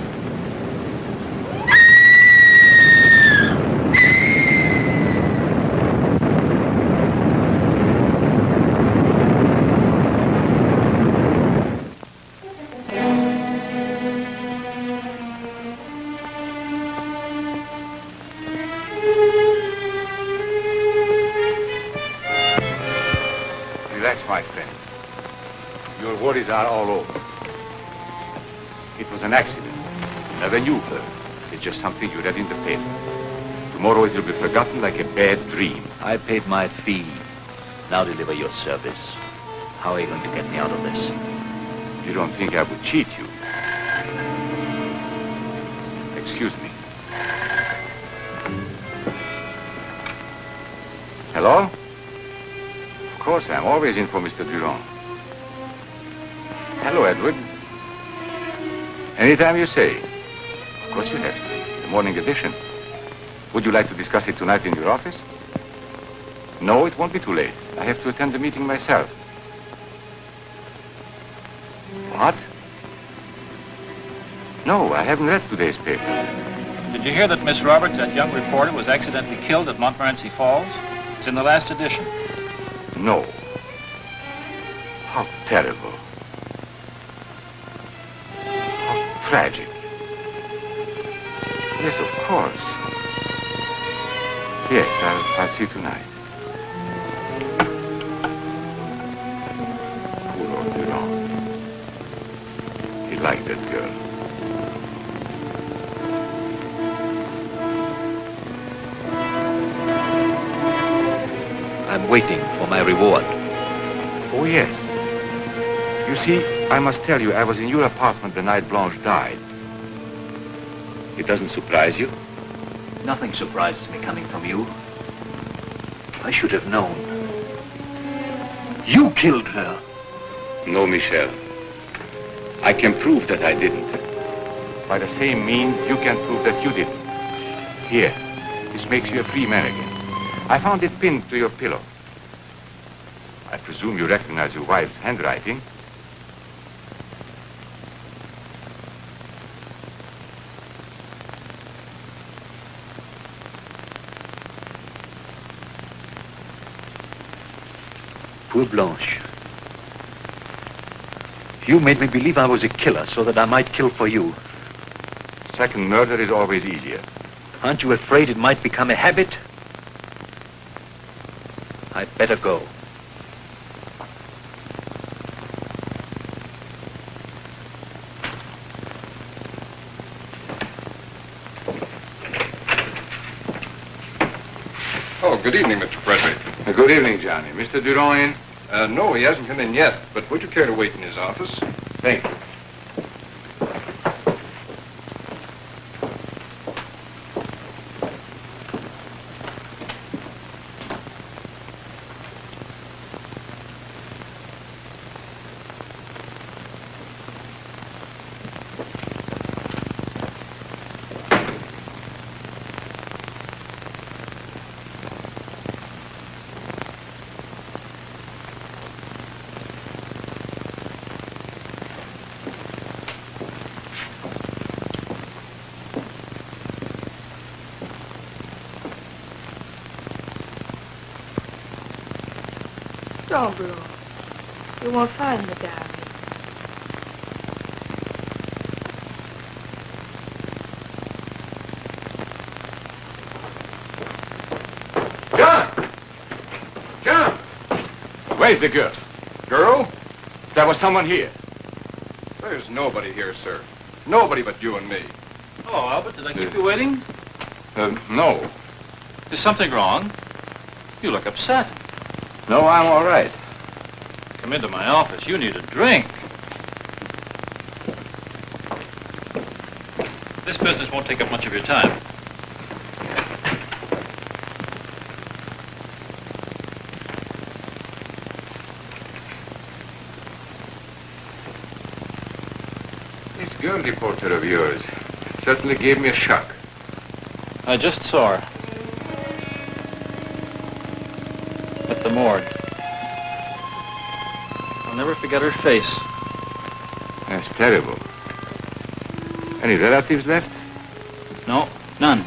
Are all over. It was an accident. Never knew her. It's just something you read in the paper. Tomorrow it will be forgotten like a bad dream. I paid my fee. Now deliver your service. How are you going to get me out of this? You don't think I would cheat you? Excuse me. Hello? Of course, I'm always in for Mr. Durand. Hello, Edward. Anytime you say. Of course you have to. The morning edition. Would you like to discuss it tonight in your office? No, it won't be too late. I have to attend the meeting myself. What? No, I haven't read today's paper. Did you hear that Miss Roberts, that young reporter, was accidentally killed at Montmorency Falls? It's in the last edition. No. How terrible. Tragic. Yes, of course. Yes, I'll see you tonight. Poor old Durand. He liked that girl. I'm waiting for my reward. Oh, yes. You see, I must tell you, I was in your apartment the night Blanche died. It doesn't surprise you? Nothing surprises me coming from you. I should have known. You killed her. No, Michel. I can prove that I didn't. By the same means, you can prove that you didn't. Here, this makes you a free man again. I found it pinned to your pillow. I presume you recognize your wife's handwriting. Poor Blanche. You made me believe I was a killer so that I might kill for you. Second murder is always easier. Aren't you afraid it might become a habit? I'd better go. Oh, good evening, Mr. Frederick. Good evening, Johnny. Mr. Durand in? No, he hasn't come in yet, but would you care to wait in his office? Thank you. Don't, Bruno. You won't find the diary. John! Where's the girl? Girl? There was someone here. There's nobody here, sir. Nobody but you and me. Oh, Albert, did I keep you waiting? No. Is something wrong? You look upset. No, I'm all right. Come into my office. You need a drink. This business won't take up much of your time. This girl reporter of yours certainly gave me a shock. I just saw her. At the morgue. I'll never forget her face. That's terrible. Any relatives left? No, none.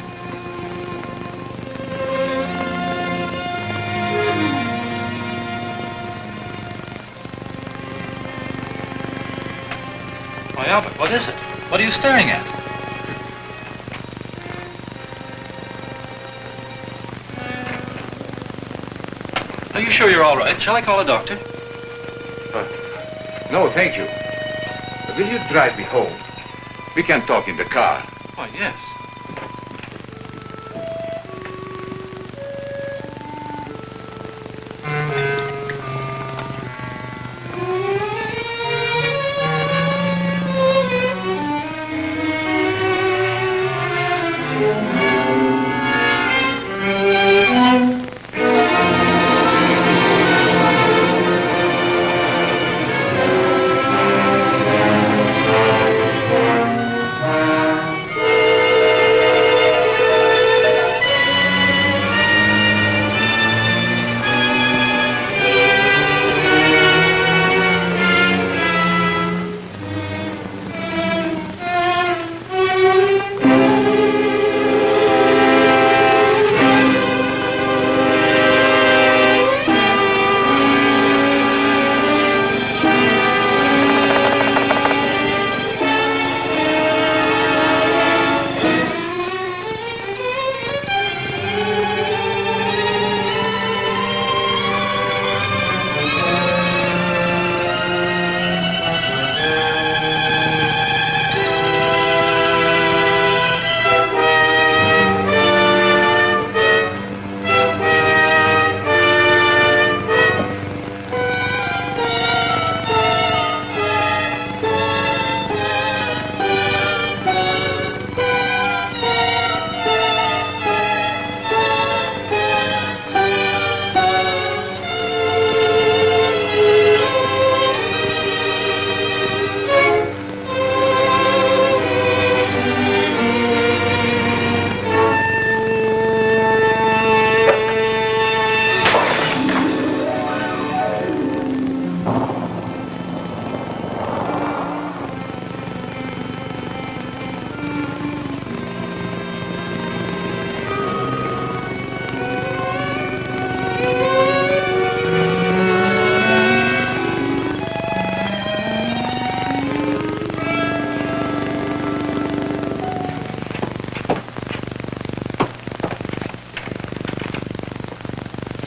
Why, Albert, what is it? What are you staring at? Are you sure you're all right? Shall I call a doctor? No, thank you. Will you drive me home? We can talk in the car. Why, yes.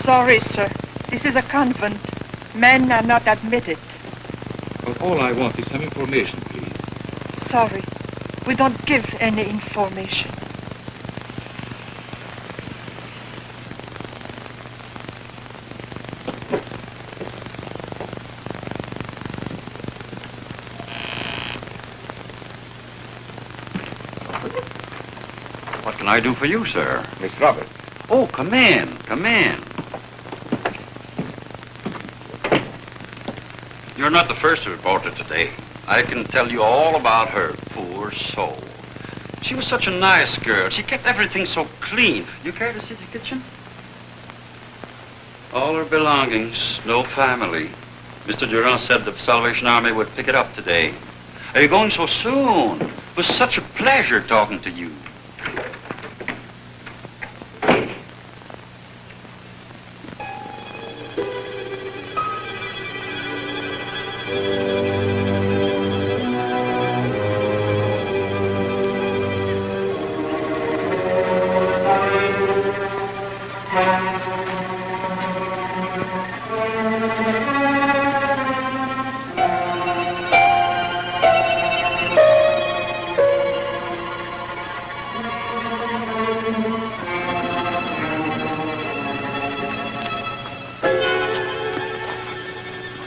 Sorry, sir. This is a convent. Men are not admitted. Well, all I want is some information, please. Sorry. We don't give any information. What can I do for you, sir? Miss Roberts. Oh, come in. Come in. You're not the first reporter today. I can tell you all about her, poor soul. She was such a nice girl. She kept everything so clean. You care to see the kitchen? All her belongings, no family. Mr. Durand said the Salvation Army would pick it up today. Are you going so soon? It was such a pleasure talking to you.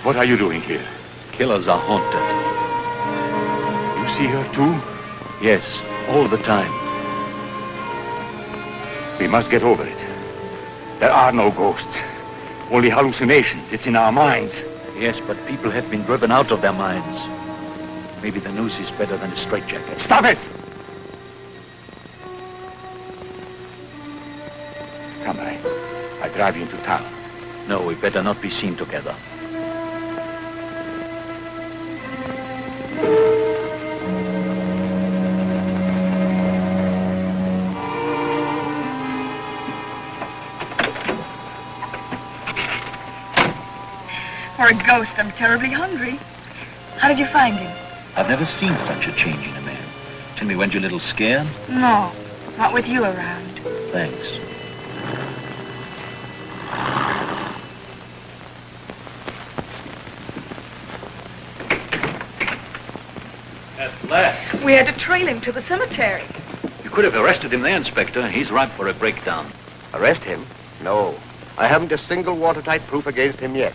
What are you doing here? Killers are haunted. You see her too? Yes, all the time. We must get over it. There are no ghosts. Only hallucinations. It's in our minds. Yes, but people have been driven out of their minds. Maybe the news is better than a straitjacket. Stop it! Come, I drive you into town. No, we better not be seen together. For a ghost, I'm terribly hungry. How did you find him? I've never seen such a change in a man. Tell me, weren't you a little scared? No, not with you around. Thanks. At last. We had to trail him to the cemetery. You could have arrested him there, Inspector. He's ripe for a breakdown. Arrest him? No. I haven't a single watertight proof against him yet.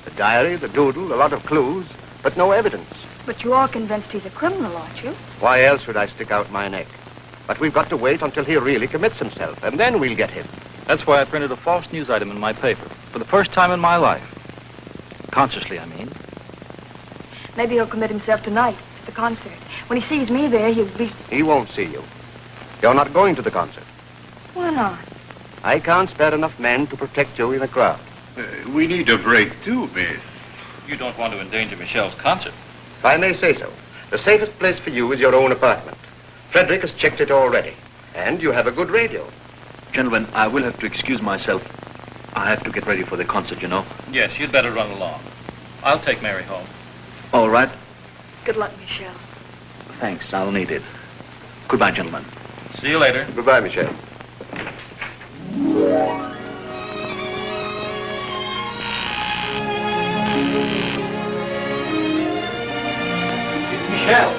The diary, the doodle, a lot of clues, but no evidence. But you are convinced he's a criminal, aren't you? Why else would I stick out my neck? But we've got to wait until he really commits himself, and then we'll get him. That's why I printed a false news item in my paper. For the first time in my life. Consciously, I mean. Maybe he'll commit himself tonight at the concert. When he sees me there, he'll be... He won't see you. You're not going to the concert. Why not? I can't spare enough men to protect you in a crowd. We need a break, too, miss. You don't want to endanger Michelle's concert. If I may say so, the safest place for you is your own apartment. Frederick has checked it already. And you have a good radio. Gentlemen, I will have to excuse myself. I have to get ready for the concert, you know. Yes, you'd better run along. I'll take Mary home. All right. Good luck, Michelle. Thanks, I'll need it. Goodbye, gentlemen. See you later. Goodbye, Michelle. It's Michelle.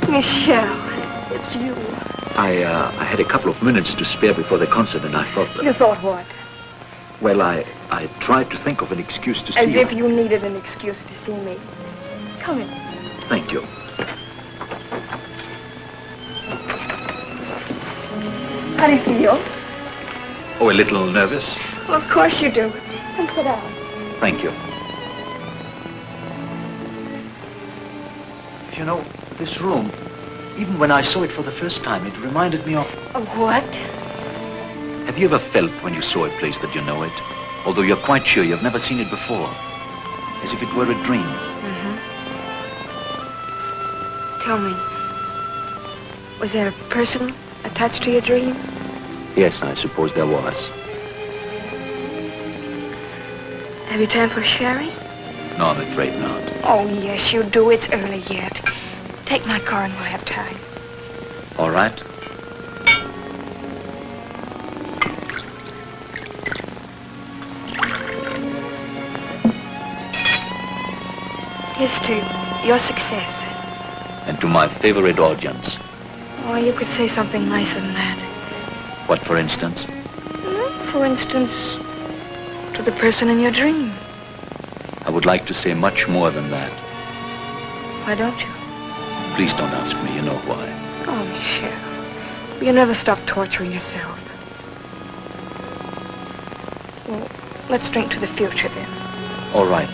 Michelle, it's you. I had a couple of minutes to spare before the concert, and I thought that... You thought what? Well, I tried to think of an excuse to see As you. if you needed an excuse to see me. Come in. Thank you. How do you feel? Oh, a little nervous. Well, of course you do. Come sit down. Thank you. You know, this room, even when I saw it for the first time, it reminded me of... Of what? Have you ever felt when you saw a place that you know it, although you're quite sure you've never seen it before, as if it were a dream? Mm-hmm. Tell me, was there a person attached to your dream? Yes, I suppose there was. Have you time for sherry? No, I'm afraid not. Oh, yes, you do. It's early yet. Take my car and we'll have time. All right. Here's to your success. And to my favorite audience. Oh, you could say something nicer than that. What, for instance? For instance, to the person in your dream. I would like to say much more than that. Why don't you? Please don't ask me. You know why. Oh, Michelle, you never stop torturing yourself. Well, let's drink to the future, then. All right.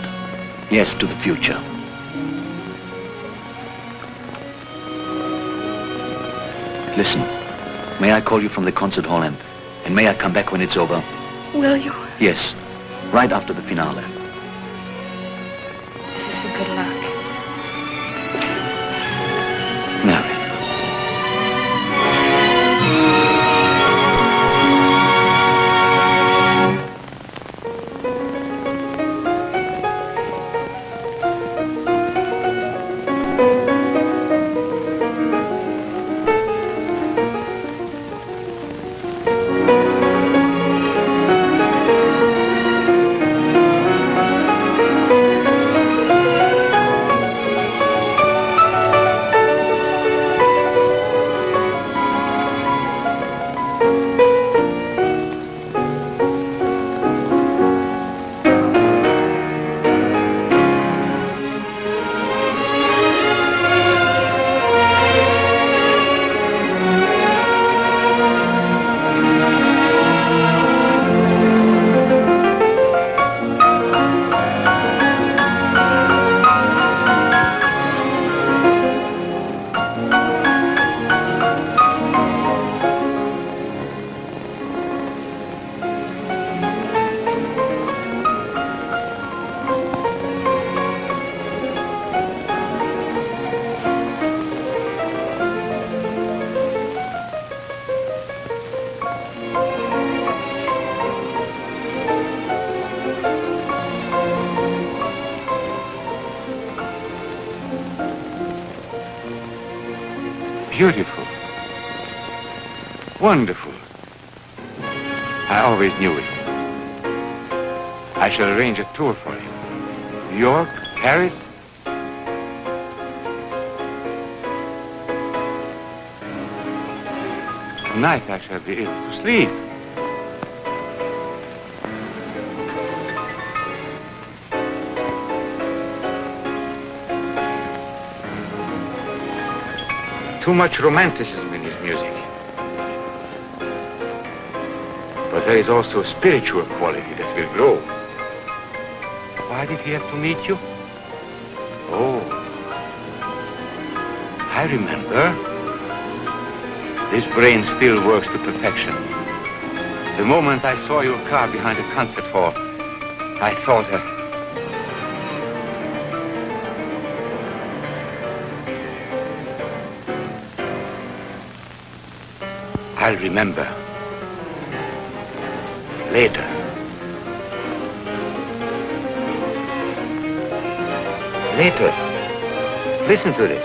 Yes, to the future. Listen, may I call you from the concert hall and may I come back when it's over? Will you? Yes, right after the finale. This is for good luck. Mary. Beautiful. Wonderful. I always knew it. I shall arrange a tour for him. New York, Paris. Tonight I shall be able to sleep. Too much romanticism in his music. But there is also a spiritual quality that will grow. Why did he have to meet you? Oh, I remember. This brain still works to perfection. The moment I saw your car behind the concert hall, I thought I'll remember. Later. Later. Listen to this.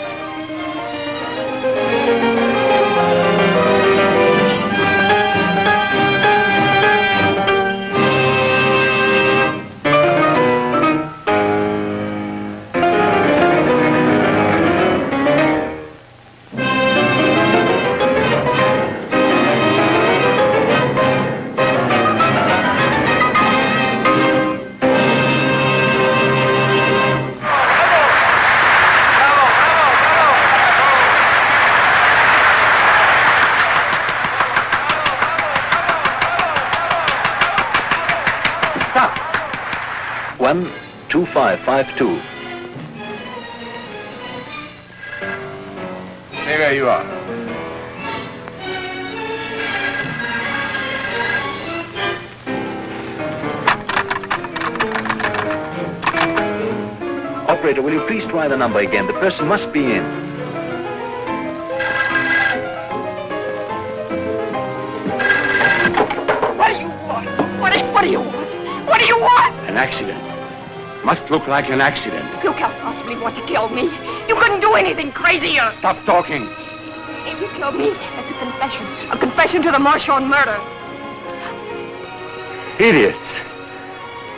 Stop. 12552. Stay where you are. Operator, will you please try the number again? The person must be in. What do you want? What do you want? What do you want? An accident. Must look like an accident. You can't possibly want to kill me. You couldn't do anything crazier. Stop talking. If you killed me, that's a confession. A confession to the Marchand murder. Idiots.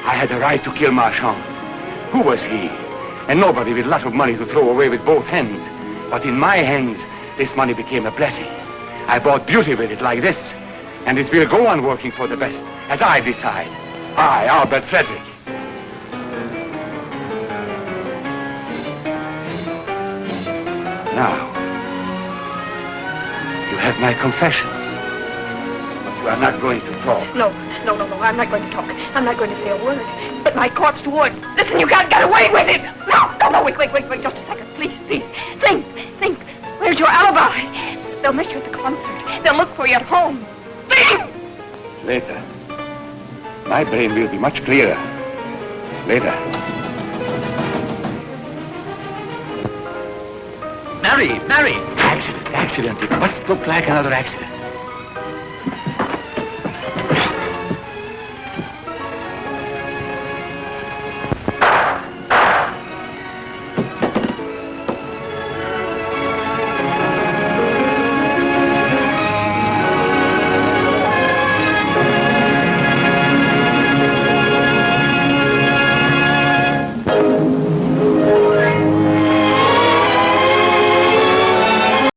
I had the right to kill Marchand. Who was he? And nobody with a lot of money to throw away with both hands. But in my hands, this money became a blessing. I bought beauty with it like this. And it will go on working for the best, as I decide. I, Albert Frederick. Now, you have my confession. But you are not going to talk. No, I'm not going to talk. I'm not going to say a word. But my corpse would. Listen, you can't get away with it. No, wait, just a second. Please. Think. Where's your alibi? They'll miss you at the concert. They'll look for you at home. Think! Later. My brain will be much clearer. Later. Mary! Accident. It must look like another accident.